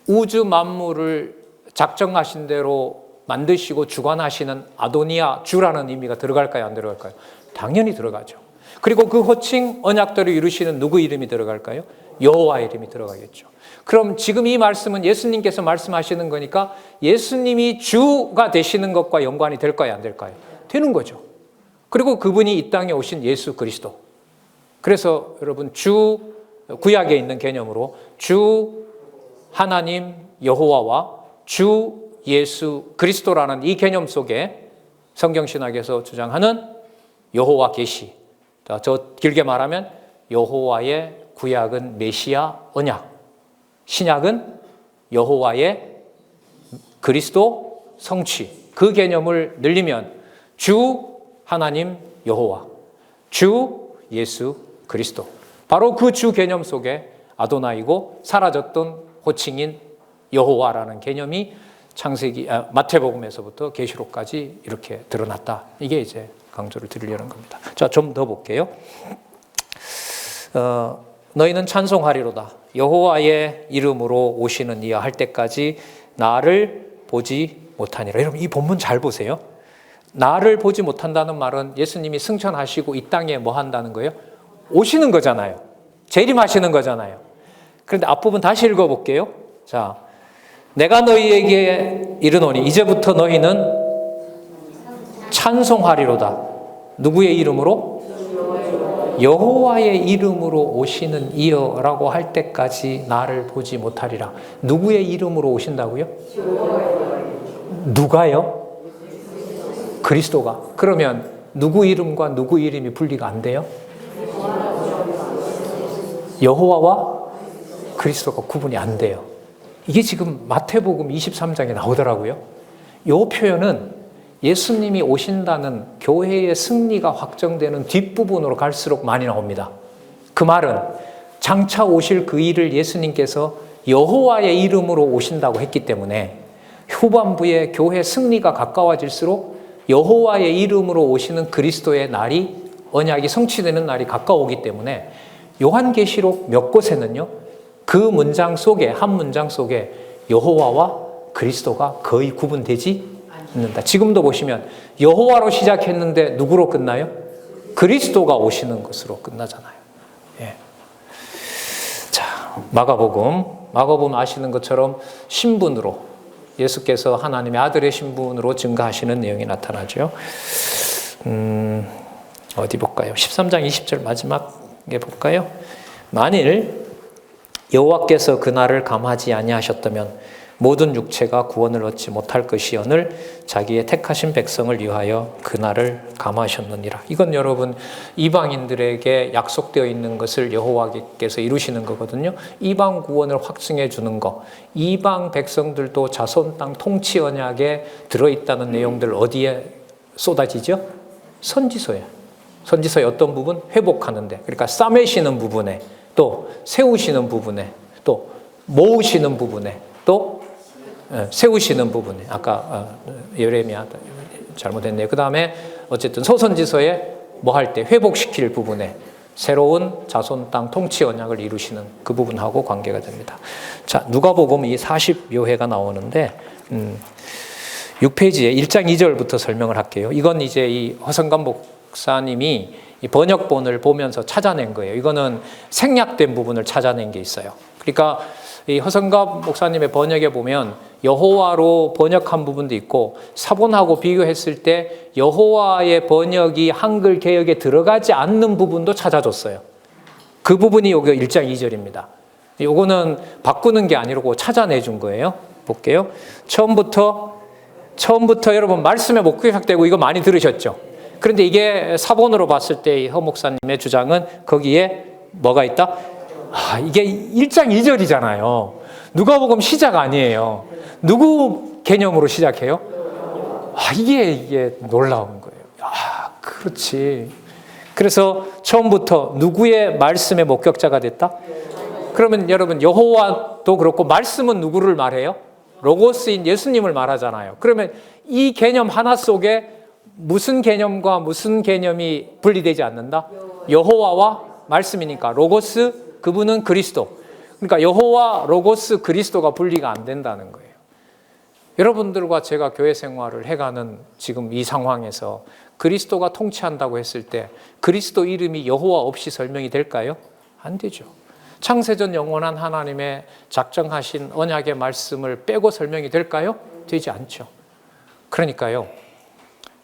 우주 만물을 작정하신 대로 만드시고 주관하시는 아도니아, 주라는 의미가 들어갈까요? 안 들어갈까요? 당연히 들어가죠. 그리고 그 호칭 언약대로 이루시는 누구 이름이 들어갈까요? 여호와 이름이 들어가겠죠. 그럼 지금 이 말씀은 예수님께서 말씀하시는 거니까 예수님이 주가 되시는 것과 연관이 될까요? 안 될까요? 되는 거죠. 그리고 그분이 이 땅에 오신 예수 그리스도. 그래서 여러분 구약에 있는 개념으로 주 하나님 여호와와 주 예수 그리스도라는 이 개념 속에 성경신학에서 주장하는 여호와 계시, 저 길게 말하면 여호와의 구약은 메시아 언약, 신약은 여호와의 그리스도 성취, 그 개념을 늘리면 주 하나님 여호와, 주 예수 그리스도, 바로 그 주 개념 속에 아도나이고 사라졌던 호칭인 여호와라는 개념이 마태복음에서부터 계시록까지 이렇게 드러났다. 이게 이제 강조를 드리려는 겁니다. 자, 좀 더 볼게요. 너희는 찬송하리로다. 여호와의 이름으로 오시는 이여 할 때까지 나를 보지 못하니라. 여러분 이 본문 잘 보세요. 나를 보지 못한다는 말은 예수님이 승천하시고 이 땅에 뭐 한다는 거예요? 오시는 거잖아요. 재림하시는 거잖아요. 그런데 앞부분 다시 읽어볼게요. 자, 내가 너희에게 이르노니 이제부터 너희는 찬송하리로다. 누구의 이름으로? 여호와의 이름으로 오시는 이여라고 할 때까지 나를 보지 못하리라. 누구의 이름으로 오신다고요? 누가요? 그리스도가. 그러면 누구 이름과 누구 이름이 분리가 안 돼요? 여호와와 그리스도가 구분이 안 돼요. 이게 지금 마태복음 23장에 나오더라고요. 이 표현은 예수님이 오신다는 교회의 승리가 확정되는 뒷부분으로 갈수록 많이 나옵니다. 그 말은 장차 오실 그 일을 예수님께서 여호와의 이름으로 오신다고 했기 때문에 후반부에 교회 승리가 가까워질수록 여호와의 이름으로 오시는 그리스도의 날이, 언약이 성취되는 날이 가까우기 때문에 요한계시록 몇 곳에는요, 그 문장 속에, 한 문장 속에 여호와와 그리스도가 거의 구분되지 않는다. 지금도 보시면 여호와로 시작했는데 누구로 끝나요? 그리스도가 오시는 것으로 끝나잖아요. 예. 자, 마가복음 아시는 것처럼 신분으로, 예수께서 하나님의 아들의 신분으로 증거하시는 내용이 나타나죠. 어디 볼까요? 13장 20절 마지막에 볼까요? 만일 여호와께서 그날을 감하지 아니하셨다면 모든 육체가 구원을 얻지 못할 것이오늘 자기의 택하신 백성을 위하여 그날을 감하셨느니라. 이건 여러분 이방인들에게 약속되어 있는 것을 여호와께서 이루시는 거거든요. 이방 구원을 확증해 주는 거, 이방 백성들도 자손 땅 통치 언약에 들어있다는 내용들 어디에 쏟아지죠? 선지서에. 선지서의 어떤 부분? 회복하는데, 그러니까 싸매시는 부분에, 또 세우시는 부분에, 또 모으시는 부분에, 또 세우시는 부분에, 아까 예레미야 잘못했네요. 그 다음에 어쨌든 소선지서에 뭐 할 때 회복시킬 부분에 새로운 자손 땅 통치 언약을 이루시는 그 부분하고 관계가 됩니다. 자, 누가복음 이 40묘회가 나오는데 6페이지에 1장 2절부터 설명을 할게요. 이건 이제 이 허성감 목사님이 이 번역본을 보면서 찾아낸 거예요. 이거는 생략된 부분을 찾아낸 게 있어요. 그러니까 이 허성갑 목사님의 번역에 보면 여호와로 번역한 부분도 있고, 사본하고 비교했을 때 여호와의 번역이 한글 개역에 들어가지 않는 부분도 찾아줬어요. 그 부분이 여기 1장 2절입니다. 요거는 바꾸는 게 아니고 찾아내준 거예요. 볼게요. 처음부터 여러분 말씀에 못 구약되고 이거 많이 들으셨죠? 그런데 이게 사본으로 봤을 때 허 목사님의 주장은 거기에 뭐가 있다? 이게 1장 2절이잖아요. 누가복음 시작 아니에요. 누구 개념으로 시작해요? 이게 놀라운 거예요. 그렇지. 그래서 처음부터 누구의 말씀의 목격자가 됐다? 그러면 여러분 여호와도 그렇고 말씀은 누구를 말해요? 로고스인 예수님을 말하잖아요. 그러면 이 개념 하나 속에 무슨 개념과 무슨 개념이 분리되지 않는다? 여호와와 말씀이니까 로고스, 그분은 그리스도. 그러니까 여호와, 로고스, 그리스도가 분리가 안 된다는 거예요. 여러분들과 제가 교회 생활을 해가는 지금 이 상황에서 그리스도가 통치한다고 했을 때 그리스도 이름이 여호와 없이 설명이 될까요? 안 되죠. 창세전 영원한 하나님의 작정하신 언약의 말씀을 빼고 설명이 될까요? 되지 않죠. 그러니까요,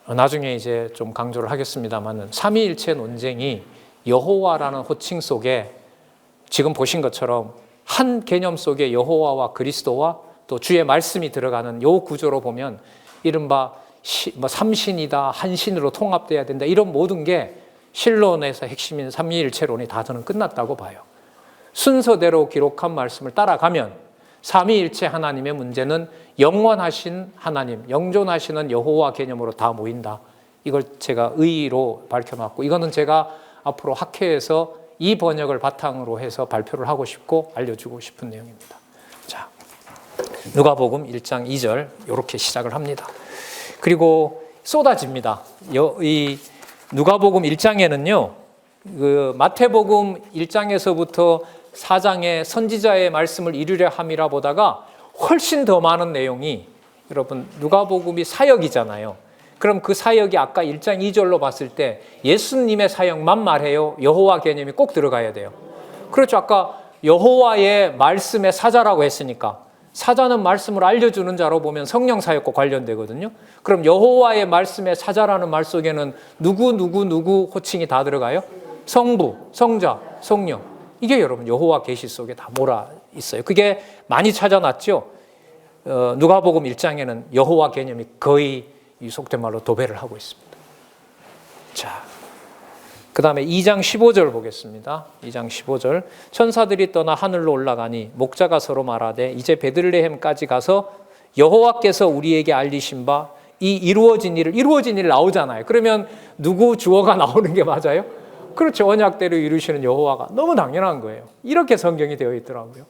나중에 이제 좀 강조를 하겠습니다만은 삼위일체 논쟁이 여호와라는 호칭 속에 지금 보신 것처럼 한 개념 속에 여호와와 그리스도와 또 주의 말씀이 들어가는 요 구조로 보면 이른바 삼신이다, 한신으로 통합돼야 된다, 이런 모든 게 신론에서 핵심인 삼위일체론이 다 저는 끝났다고 봐요. 순서대로 기록한 말씀을 따라가면 삼위일체 하나님의 문제는 영원하신 하나님, 영존하시는 여호와 개념으로 다 모인다. 이걸 제가 의의로 밝혀놨고, 이거는 제가 앞으로 학회에서 이 번역을 바탕으로 해서 발표를 하고 싶고 알려주고 싶은 내용입니다. 자, 누가복음 1장 2절 이렇게 시작을 합니다. 그리고 쏟아집니다. 이 누가복음 1장에는요, 그 마태복음 1장에서부터 4장의 선지자의 말씀을 이루려 함이라 보다가 훨씬 더 많은 내용이, 여러분 누가복음이 사역이잖아요. 그럼 그 사역이 아까 1장 2절로 봤을 때 예수님의 사역만 말해요? 여호와 개념이 꼭 들어가야 돼요? 그렇죠. 아까 여호와의 말씀의 사자라고 했으니까 사자는 말씀을 알려주는 자로 보면 성령 사역과 관련되거든요. 그럼 여호와의 말씀의 사자라는 말 속에는 누구 호칭이 다 들어가요? 성부, 성자, 성령. 이게 여러분 여호와 계시 속에 다 몰아 있어요. 그게 많이 찾아놨죠. 누가복음 1장에는 여호와 개념이 거의 속된 말로 도배를 하고 있습니다. 자, 그 다음에 2장 15절 보겠습니다. 2장 15절. 천사들이 떠나 하늘로 올라가니 목자가 서로 말하되 이제 베들레헴까지 가서 여호와께서 우리에게 알리신 바 이 이루어진 일 나오잖아요. 그러면 누구 주어가 나오는 게 맞아요? 그렇죠. 언약대로 이루시는 여호와가 너무 당연한 거예요. 이렇게 성경이 되어 있더라고요.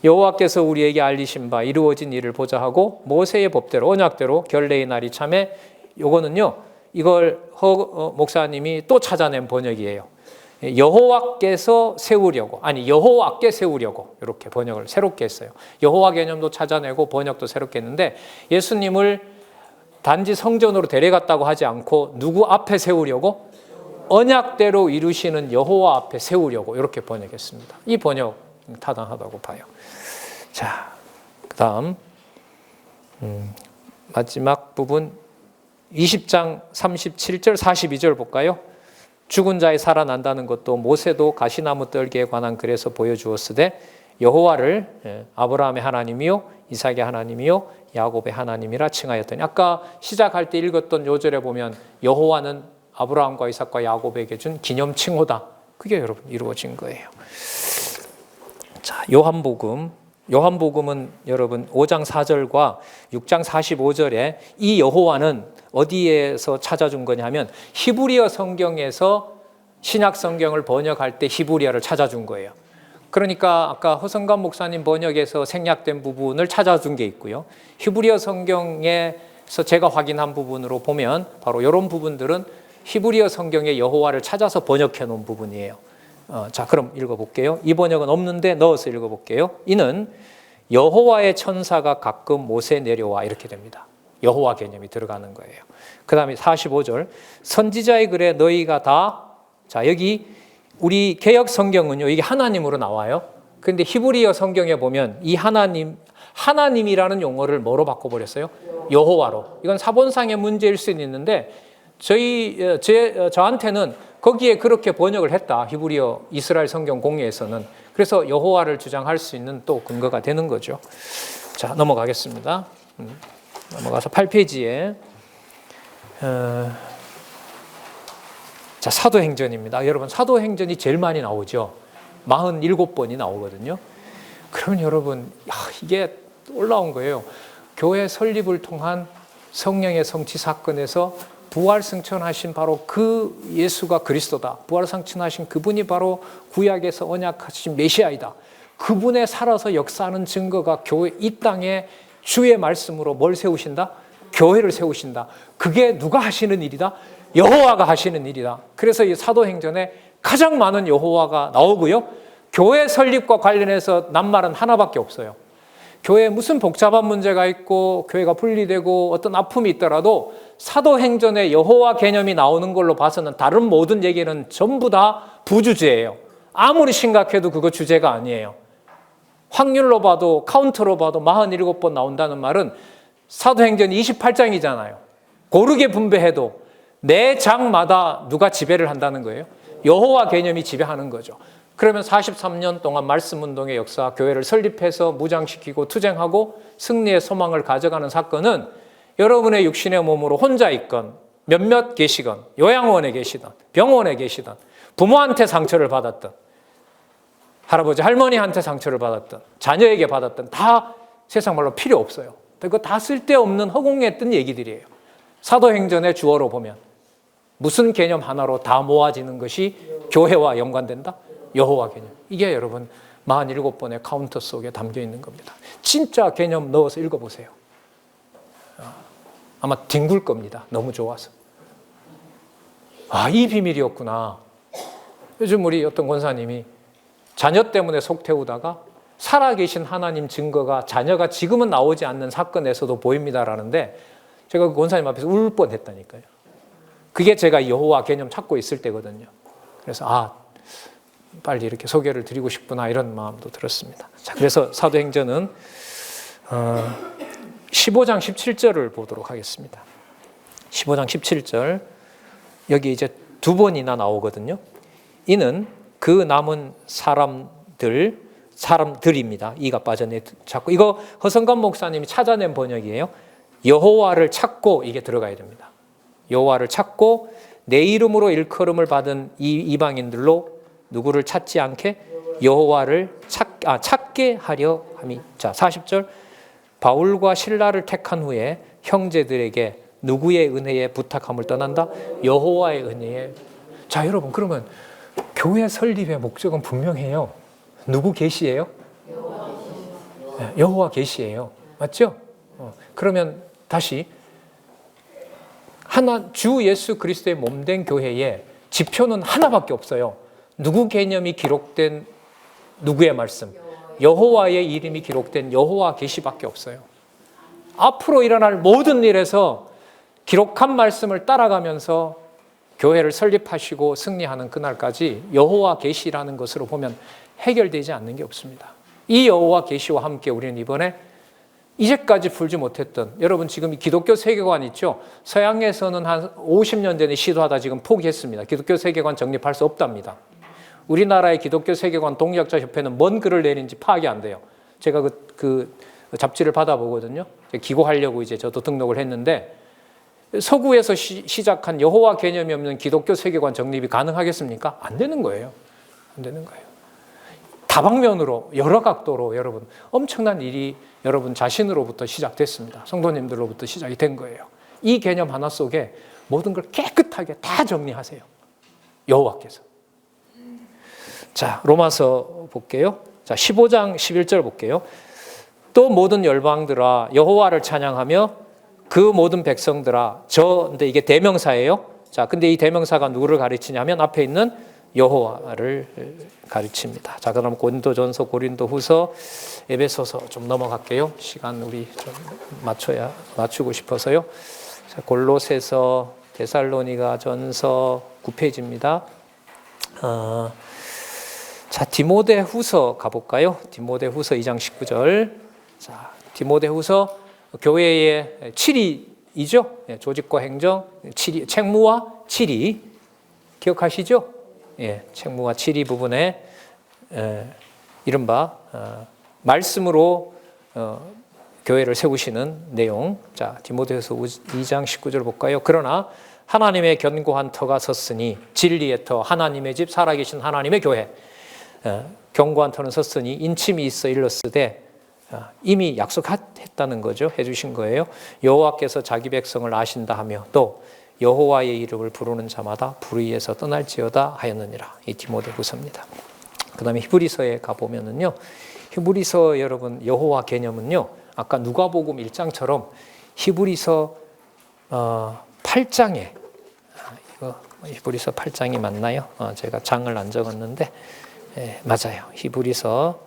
여호와께서 우리에게 알리신 바 이루어진 일을 보자 하고 모세의 법대로 언약대로 결례의 날이 참에 요거는요. 이걸 허 목사님이 또 찾아낸 번역이에요. 여호와께서 세우려고 여호와께 세우려고 이렇게 번역을 새롭게 했어요. 여호와 개념도 찾아내고 번역도 새롭게 했는데 예수님을 단지 성전으로 데려갔다고 하지 않고 누구 앞에 세우려고? 언약대로 이루시는 여호와 앞에 세우려고 이렇게 번역했습니다. 이 번역 타당하다고 봐요. 자, 그다음 마지막 부분 20장 37절 42절 볼까요? 죽은 자의 살아난다는 것도 모세도 가시나무 떨기에 관한 글에서 보여주었으되 여호와를 아브라함의 하나님이요 이삭의 하나님이요 야곱의 하나님이라 칭하였더니 아까 시작할 때 읽었던 요절에 보면 여호와는 아브라함과 이삭과 야곱에게 준 기념 칭호다. 그게 여러분 이루어진 거예요. 자, 요한복음은 여러분 5장 4절과 6장 45절에 이 여호와는 어디에서 찾아준 거냐면 히브리어 성경에서 신약 성경을 번역할 때 히브리어를 찾아준 거예요. 그러니까 아까 허성관 목사님 번역에서 생략된 부분을 찾아준 게 있고요. 히브리어 성경에서 제가 확인한 부분으로 보면 바로 이런 부분들은 히브리어 성경의 여호와를 찾아서 번역해 놓은 부분이에요. 자, 그럼 읽어볼게요. 이 번역은 없는데 넣어서 읽어볼게요. 이는 여호와의 천사가 가끔 모세 내려와 이렇게 됩니다. 여호와 개념이 들어가는 거예요. 그 다음에 45절 선지자의 글에 너희가 다 자 여기 우리 개역 성경은요 이게 하나님으로 나와요. 그런데 히브리어 성경에 보면 이 하나님이라는 용어를 뭐로 바꿔버렸어요? 여호와로. 이건 사본상의 문제일 수는 있는데 저한테는 거기에 그렇게 번역을 했다. 히브리어 이스라엘 성경 공예에서는. 그래서 여호와를 주장할 수 있는 또 근거가 되는 거죠. 자, 넘어가겠습니다. 넘어가서 8페이지에 자, 사도행전입니다. 여러분 사도행전이 제일 많이 나오죠. 47번이 나오거든요. 그러면 여러분 이게 올라온 거예요. 교회 설립을 통한 성령의 성취 사건에서 부활 승천하신 바로 그 예수가 그리스도다. 부활 승천하신 그분이 바로 구약에서 언약하신 메시아이다. 그분의 살아서 역사하는 증거가 교회 이 땅에 주의 말씀으로 뭘 세우신다? 교회를 세우신다. 그게 누가 하시는 일이다? 여호와가 하시는 일이다. 그래서 이 사도행전에 가장 많은 여호와가 나오고요. 교회 설립과 관련해서 낱말은 하나밖에 없어요. 교회에 무슨 복잡한 문제가 있고 교회가 분리되고 어떤 아픔이 있더라도 사도행전에 여호와 개념이 나오는 걸로 봐서는 다른 모든 얘기는 전부 다 부주제예요. 아무리 심각해도 그거 주제가 아니에요. 확률로 봐도 카운트로 봐도 47번 나온다는 말은 사도행전 28장이잖아요. 고르게 분배해도 매 장마다 누가 지배를 한다는 거예요? 여호와 개념이 지배하는 거죠. 그러면 43년 동안 말씀운동의 역사, 교회를 설립해서 무장시키고 투쟁하고 승리의 소망을 가져가는 사건은 여러분의 육신의 몸으로 혼자 있건 몇몇 계시건 요양원에 계시던 병원에 계시던 부모한테 상처를 받았던 할아버지 할머니한테 상처를 받았던 자녀에게 받았던 다 세상 말로 필요 없어요. 그거 다 쓸데없는 허공했던 얘기들이에요. 사도행전의 주어로 보면 무슨 개념 하나로 다 모아지는 것이 교회와 연관된다? 여호와 개념. 이게 여러분 47번의 카운터 속에 담겨 있는 겁니다. 진짜 개념 넣어서 읽어보세요. 아마 뒹굴 겁니다. 너무 좋아서. 이 비밀이었구나. 요즘 우리 어떤 권사님이 자녀 때문에 속 태우다가 살아계신 하나님 증거가 자녀가 지금은 나오지 않는 사건에서도 보입니다라는데 제가 그 권사님 앞에서 울 뻔했다니까요. 그게 제가 여호와 개념 찾고 있을 때거든요. 그래서 빨리 이렇게 소개를 드리고 싶구나 이런 마음도 들었습니다. 자, 그래서 사도행전은 15장 17절을 보도록 하겠습니다. 15장 17절 여기 이제 두 번이나 나오거든요. 이는 그 남은 사람들입니다. 이가 빠졌네. 자꾸 이거 허성관 목사님이 찾아낸 번역이에요. 여호와를 찾고 이게 들어가야 됩니다. 여호와를 찾고 내 이름으로 일컬음을 받은 이 이방인들로 누구를 찾지 않게 여호와를 찾게 하려 함이. 자, 40절 바울과 실라를 택한 후에 형제들에게 누구의 은혜에 부탁함을 떠난다? 여호와의 은혜에. 자, 여러분, 그러면 교회 설립의 목적은 분명해요. 누구 계시예요? 여호와 계시예요. 맞죠? 그러면 다시 주 예수 그리스도의 몸된 교회에 지표는 하나밖에 없어요. 누구 개념이 기록된 누구의 말씀? 여호와의 이름이 기록된 여호와 계시밖에 없어요. 앞으로 일어날 모든 일에서 기록한 말씀을 따라가면서 교회를 설립하시고 승리하는 그날까지 여호와 계시라는 것으로 보면 해결되지 않는 게 없습니다. 이 여호와 계시와 함께 우리는 이번에 이제까지 풀지 못했던, 여러분 지금 기독교 세계관 있죠? 서양에서는 한 50년 전에 시도하다 지금 포기했습니다. 기독교 세계관 정립할 수 없답니다. 우리나라의 기독교 세계관 동역자 협회는 뭔 글을 내린지 파악이 안 돼요. 제가 그 잡지를 받아보거든요. 기고하려고 이제 저도 등록을 했는데, 서구에서 시작한 여호와 개념이 없는 기독교 세계관 정립이 가능하겠습니까? 안 되는 거예요. 안 되는 거예요. 다방면으로 여러 각도로 여러분 엄청난 일이 여러분 자신으로부터 시작됐습니다. 성도님들로부터 시작이 된 거예요. 이 개념 하나 속에 모든 걸 깨끗하게 다 정리하세요. 여호와께서. 자, 로마서 볼게요. 자, 15장 11절 볼게요. 또 모든 열방들아 여호와를 찬양하며 그 모든 백성들아. 근데 이게 대명사예요. 자, 근데 이 대명사가 누구를 가르치냐면 앞에 있는 여호와를 가르칩니다. 자, 그럼 고린도전서, 고린도후서, 에베소서 좀 넘어갈게요. 시간 우리 좀 맞추고 싶어서요. 자, 골로새서, 데살로니가전서 9페이지입니다. 자, 디모데후서 가볼까요? 디모데후서 2장 19절. 자, 디모데후서 교회의 7위이죠. 조직과 행정, 7위, 책무와 7위. 기억하시죠? 예, 책무와 7위 부분에 이른바 말씀으로 교회를 세우시는 내용. 자, 디모데후서 2장 19절 볼까요? 그러나 하나님의 견고한 터가 섰으니, 진리의 터, 하나님의 집, 살아계신 하나님의 교회. 견고한 터는 섰으니 인침이 있어 일렀으되, 이미 약속했다는 거죠. 해주신 거예요. 여호와께서 자기 백성을 아신다 하며 또 여호와의 이름을 부르는 자마다 불의에서 떠날지어다 하였느니라. 이 디모데후서입니다. 그 다음에 히브리서에 가보면은요, 히브리서 여러분 여호와 개념은요, 아까 누가복음 1장처럼 히브리서 8장에, 이거 히브리서 8장이 맞나요? 제가 장을 안 적었는데, 맞아요. 히브리서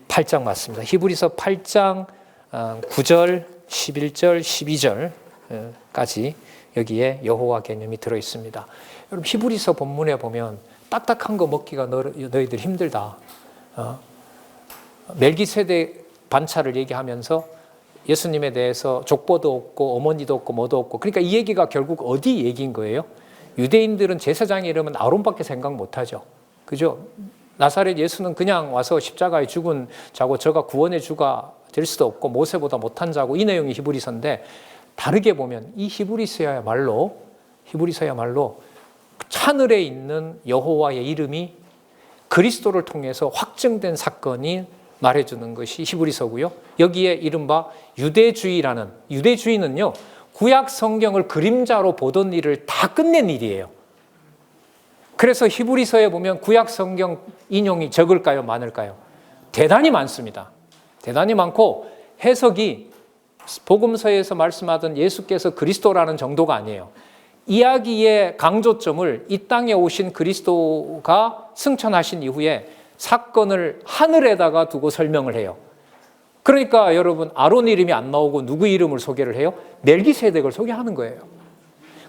8장 맞습니다. 히브리서 8장 9절, 11절, 12절까지 여기에 여호와 개념이 들어 있습니다. 여러분 히브리서 본문에 보면 딱딱한 거 먹기가 너희들 힘들다. 멜기세덱 반차를 얘기하면서 예수님에 대해서 족보도 없고 어머니도 없고 뭐도 없고, 그러니까 이 얘기가 결국 어디 얘기인 거예요? 유대인들은 제사장의 이름은 아론밖에 생각 못하죠. 그죠? 나사렛 예수는 그냥 와서 십자가에 죽은 자고 저가 구원의 주가 될 수도 없고 모세보다 못한 자고, 이 내용이 히브리서인데, 다르게 보면 이 히브리서야말로 하늘에 있는 여호와의 이름이 그리스도를 통해서 확증된 사건이 말해주는 것이 히브리서고요. 여기에 이른바 유대주의는요, 구약 성경을 그림자로 보던 일을 다 끝낸 일이에요. 그래서 히브리서에 보면 구약 성경 인용이 적을까요, 많을까요? 대단히 많습니다. 대단히 많고 해석이 복음서에서 말씀하던 예수께서 그리스도라는 정도가 아니에요. 이야기의 강조점을 이 땅에 오신 그리스도가 승천하신 이후에 사건을 하늘에다가 두고 설명을 해요. 그러니까 여러분 아론 이름이 안 나오고 누구 이름을 소개를 해요? 멜기세덱을 소개하는 거예요.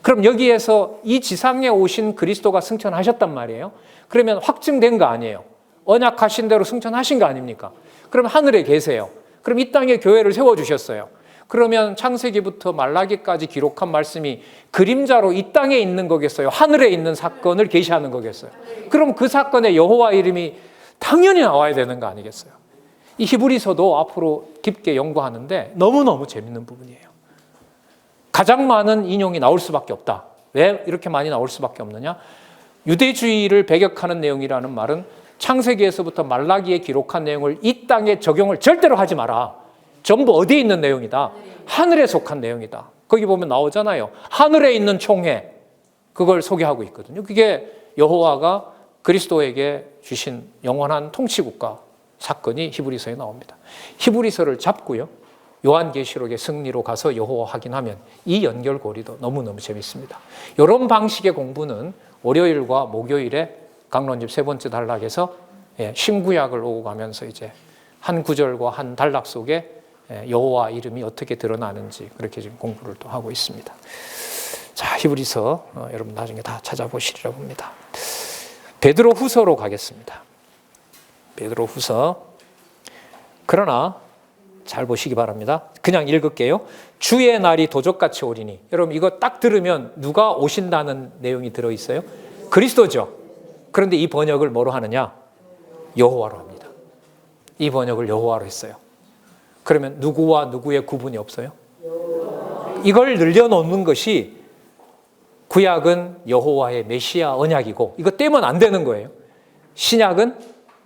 그럼 여기에서 이 지상에 오신 그리스도가 승천하셨단 말이에요. 그러면 확증된 거 아니에요. 언약하신 대로 승천하신 거 아닙니까? 그럼 하늘에 계세요. 그럼 이 땅에 교회를 세워주셨어요. 그러면 창세기부터 말라기까지 기록한 말씀이 그림자로 이 땅에 있는 거겠어요? 하늘에 있는 사건을 계시하는 거겠어요? 그럼 그 사건에 여호와 이름이 당연히 나와야 되는 거 아니겠어요? 이 히브리서도 앞으로 깊게 연구하는데 너무너무 재밌는 부분이에요. 가장 많은 인용이 나올 수밖에 없다. 왜 이렇게 많이 나올 수밖에 없느냐? 유대주의를 배격하는 내용이라는 말은 창세기에서부터 말라기에 기록한 내용을 이 땅에 적용을 절대로 하지 마라. 전부 어디에 있는 내용이다? 하늘에 속한 내용이다. 거기 보면 나오잖아요. 하늘에 있는 총회. 그걸 소개하고 있거든요. 그게 여호와가 그리스도에게 주신 영원한 통치국가 사건이 히브리서에 나옵니다. 히브리서를 잡고요, 요한계시록의 승리로 가서 여호와 확인하면 이 연결고리도 너무너무 재밌습니다. 이런 방식의 공부는 월요일과 목요일에 강론집 세 번째 단락에서 신구약을 오고 가면서 이제 한 구절과 한 단락 속에 여호와 이름이 어떻게 드러나는지 그렇게 지금 공부를 또 하고 있습니다. 자, 히브리서 여러분 나중에 다 찾아보시리라 봅니다. 베드로 후서로 가겠습니다. 베드로 후서. 그러나 잘 보시기 바랍니다. 그냥 읽을게요. 주의 날이 도적같이 오리니. 여러분 이거 딱 들으면 누가 오신다는 내용이 들어있어요? 그리스도죠. 그런데 이 번역을 뭐로 하느냐? 여호와로 합니다. 이 번역을 여호와로 했어요. 그러면 누구와 누구의 구분이 없어요? 이걸 늘려놓는 것이 구약은 여호와의 메시아 언약이고 이거 떼면 안 되는 거예요. 신약은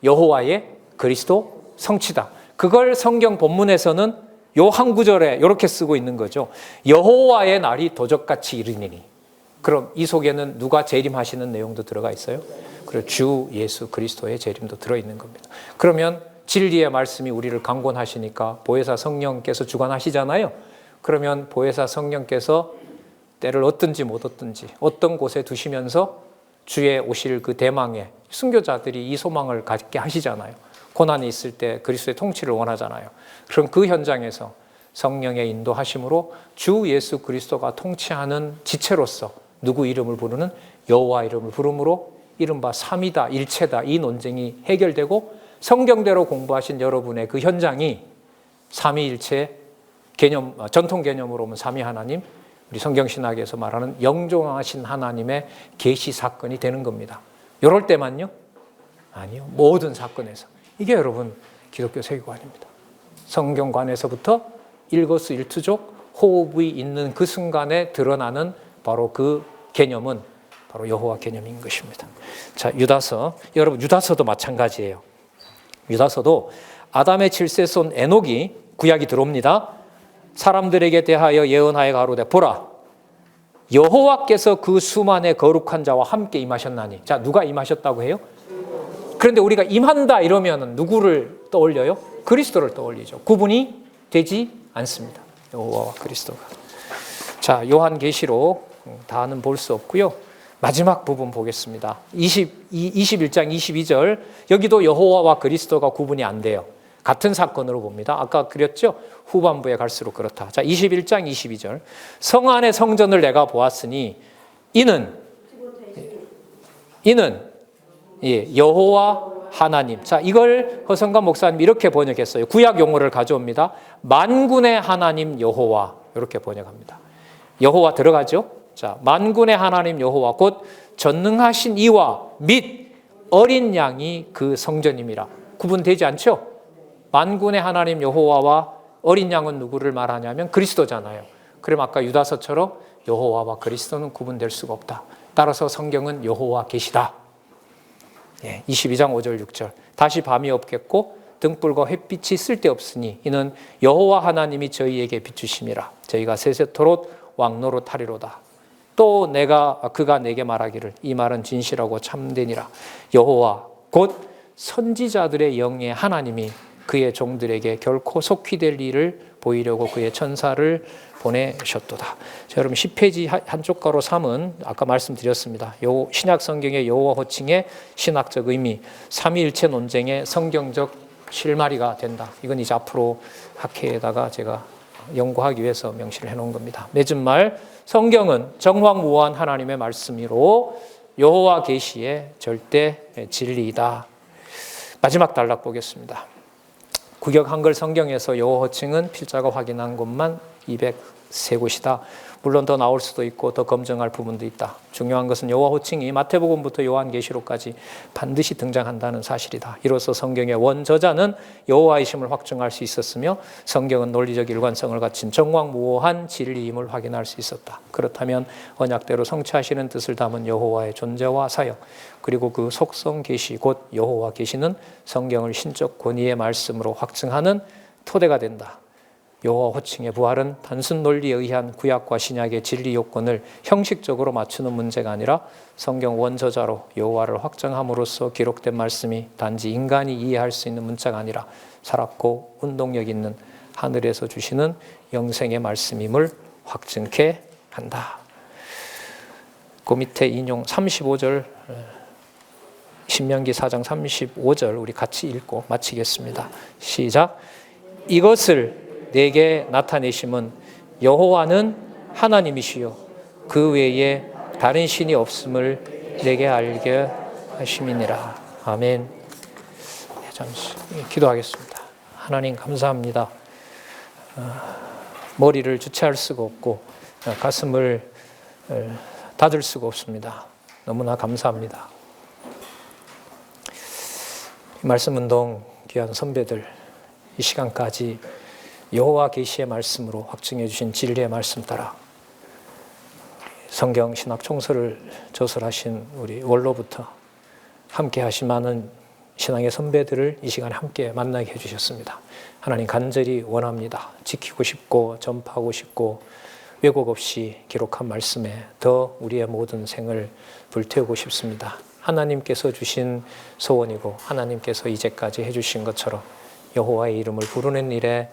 여호와의 그리스도 성취다. 그걸 성경 본문에서는 요 한 구절에 이렇게 쓰고 있는 거죠. 여호와의 날이 도적같이 이르니니. 그럼 이 속에는 누가 재림하시는 내용도 들어가 있어요? 그리고 주 예수 그리스도의 재림도 들어있는 겁니다. 그러면 진리의 말씀이 우리를 강권하시니까 보혜사 성령께서 주관하시잖아요. 그러면 보혜사 성령께서 때를 얻든지 못 얻든지 어떤 곳에 두시면서 주의 오실 그 대망에 순교자들이 이 소망을 갖게 하시잖아요. 고난이 있을 때 그리스도의 통치를 원하잖아요. 그럼 그 현장에서 성령의 인도하심으로 주 예수 그리스도가 통치하는 지체로서 누구 이름을 부르는? 여호와 이름을 부름으로 이른바 삼위다, 일체다 이 논쟁이 해결되고 성경대로 공부하신 여러분의 그 현장이 삼위일체 개념, 전통 개념으로 보면 삼위 하나님, 우리 성경신학에서 말하는 영존하신 하나님의 계시 사건이 되는 겁니다. 이럴 때만요? 아니요. 모든 사건에서. 이게 여러분 기독교 세계관입니다. 성경관에서부터 일거수일투족 호흡이 있는 그 순간에 드러나는 바로 그 개념은 바로 여호와 개념인 것입니다. 자, 유다서. 여러분 유다서도 마찬가지예요. 유다서도 아담의 칠세손 에녹이 구약이 들어옵니다. 사람들에게 대하여 예언하여 가로되 보라 여호와께서 그 수만의 거룩한 자와 함께 임하셨나니. 자, 누가 임하셨다고 해요? 그런데 우리가 임한다 이러면 누구를 떠올려요? 그리스도를 떠올리죠. 구분이 되지 않습니다. 여호와와 그리스도가. 자, 요한계시록 다는 볼 수 없고요. 마지막 부분 보겠습니다. 21장 22절. 여기도 여호와와 그리스도가 구분이 안 돼요. 같은 사건으로 봅니다. 아까 그렸죠? 후반부에 갈수록 그렇다. 자, 21장 22절. 성 안의 성전을 내가 보았으니 이는 여호와 하나님. 자, 이걸 허성관 목사님 이렇게 번역했어요. 구약 용어를 가져옵니다. 만군의 하나님 여호와 이렇게 번역합니다. 여호와 들어가죠? 자, 만군의 하나님 여호와 곧 전능하신 이와 및 어린 양이 그 성전임이라. 구분되지 않죠? 만군의 하나님 여호와와 어린 양은 누구를 말하냐면 그리스도잖아요. 그럼 아까 유다서처럼 여호와와 그리스도는 구분될 수가 없다. 따라서 성경은 여호와 계시다. 22장 5절 6절. 다시 밤이 없겠고 등불과 햇빛이 쓸데없으니 이는 여호와 하나님이 저희에게 비추심이라. 저희가 세세토록 왕노릇 하리로다. 또 그가 내게 말하기를 이 말은 진실하고 참되니라. 여호와 곧 선지자들의 영의 하나님이 그의 종들에게 결코 속히 될 일을 보이려고 그의 천사를 보내셨도다. 자, 여러분 10페이지 한쪽 가로 3은 아까 말씀드렸습니다. 신약 성경의 여호와 호칭의 신학적 의미, 삼위일체 논쟁의 성경적 실마리가 된다. 이건 이제 앞으로 학회에다가 제가 연구하기 위해서 명시를 해놓은 겁니다. 맺은 말, 성경은 정황무한 하나님의 말씀으로 여호와 계시의 절대 진리이다. 마지막 단락 보겠습니다. 구약 한글 성경에서 여호와 호칭은 필자가 확인한 곳만 203곳이다. 물론 더 나올 수도 있고 더 검증할 부분도 있다. 중요한 것은 여호와 호칭이 마태복음부터 요한계시록까지 반드시 등장한다는 사실이다. 이로써 성경의 원저자는 여호와이심을 확증할 수 있었으며 성경은 논리적 일관성을 갖춘 정황무오한 진리임을 확인할 수 있었다. 그렇다면 언약대로 성취하시는 뜻을 담은 여호와의 존재와 사역 그리고 그 속성 계시 곧 여호와 계시는 성경을 신적 권위의 말씀으로 확증하는 토대가 된다. 여호와 호칭의 부활은 단순 논리에 의한 구약과 신약의 진리 요건을 형식적으로 맞추는 문제가 아니라 성경 원저자로 여호와를 확정함으로써 기록된 말씀이 단지 인간이 이해할 수 있는 문자가 아니라 살았고 운동력 있는 하늘에서 주시는 영생의 말씀임을 확증케 한다. 그 밑에 인용 35절, 신명기 4장 35절 우리 같이 읽고 마치겠습니다. 시작. 이것을 내게 나타내심은 여호와는 하나님이시요 그 외에 다른 신이 없음을 내게 알게 하심이니라. 아멘. 잠시 기도하겠습니다. 하나님 감사합니다. 머리를 주체할 수가 없고 가슴을 닫을 수가 없습니다. 너무나 감사합니다. 말씀운동 귀한 선배들 이 시간까지 여호와 계시의 말씀으로 확증해 주신 진리의 말씀 따라 성경 신학 총서를 저술하신 우리 원로부터 함께 하신 많은 신앙의 선배들을 이 시간에 함께 만나게 해주셨습니다. 하나님 간절히 원합니다. 지키고 싶고 전파하고 싶고 왜곡 없이 기록한 말씀에 더 우리의 모든 생을 불태우고 싶습니다. 하나님께서 주신 소원이고 하나님께서 이제까지 해주신 것처럼 여호와의 이름을 부르는 일에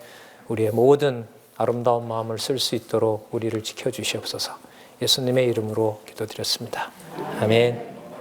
우리의 모든 아름다운 마음을 쓸 수 있도록 우리를 지켜주시옵소서. 예수님의 이름으로 기도드렸습니다. 아멘.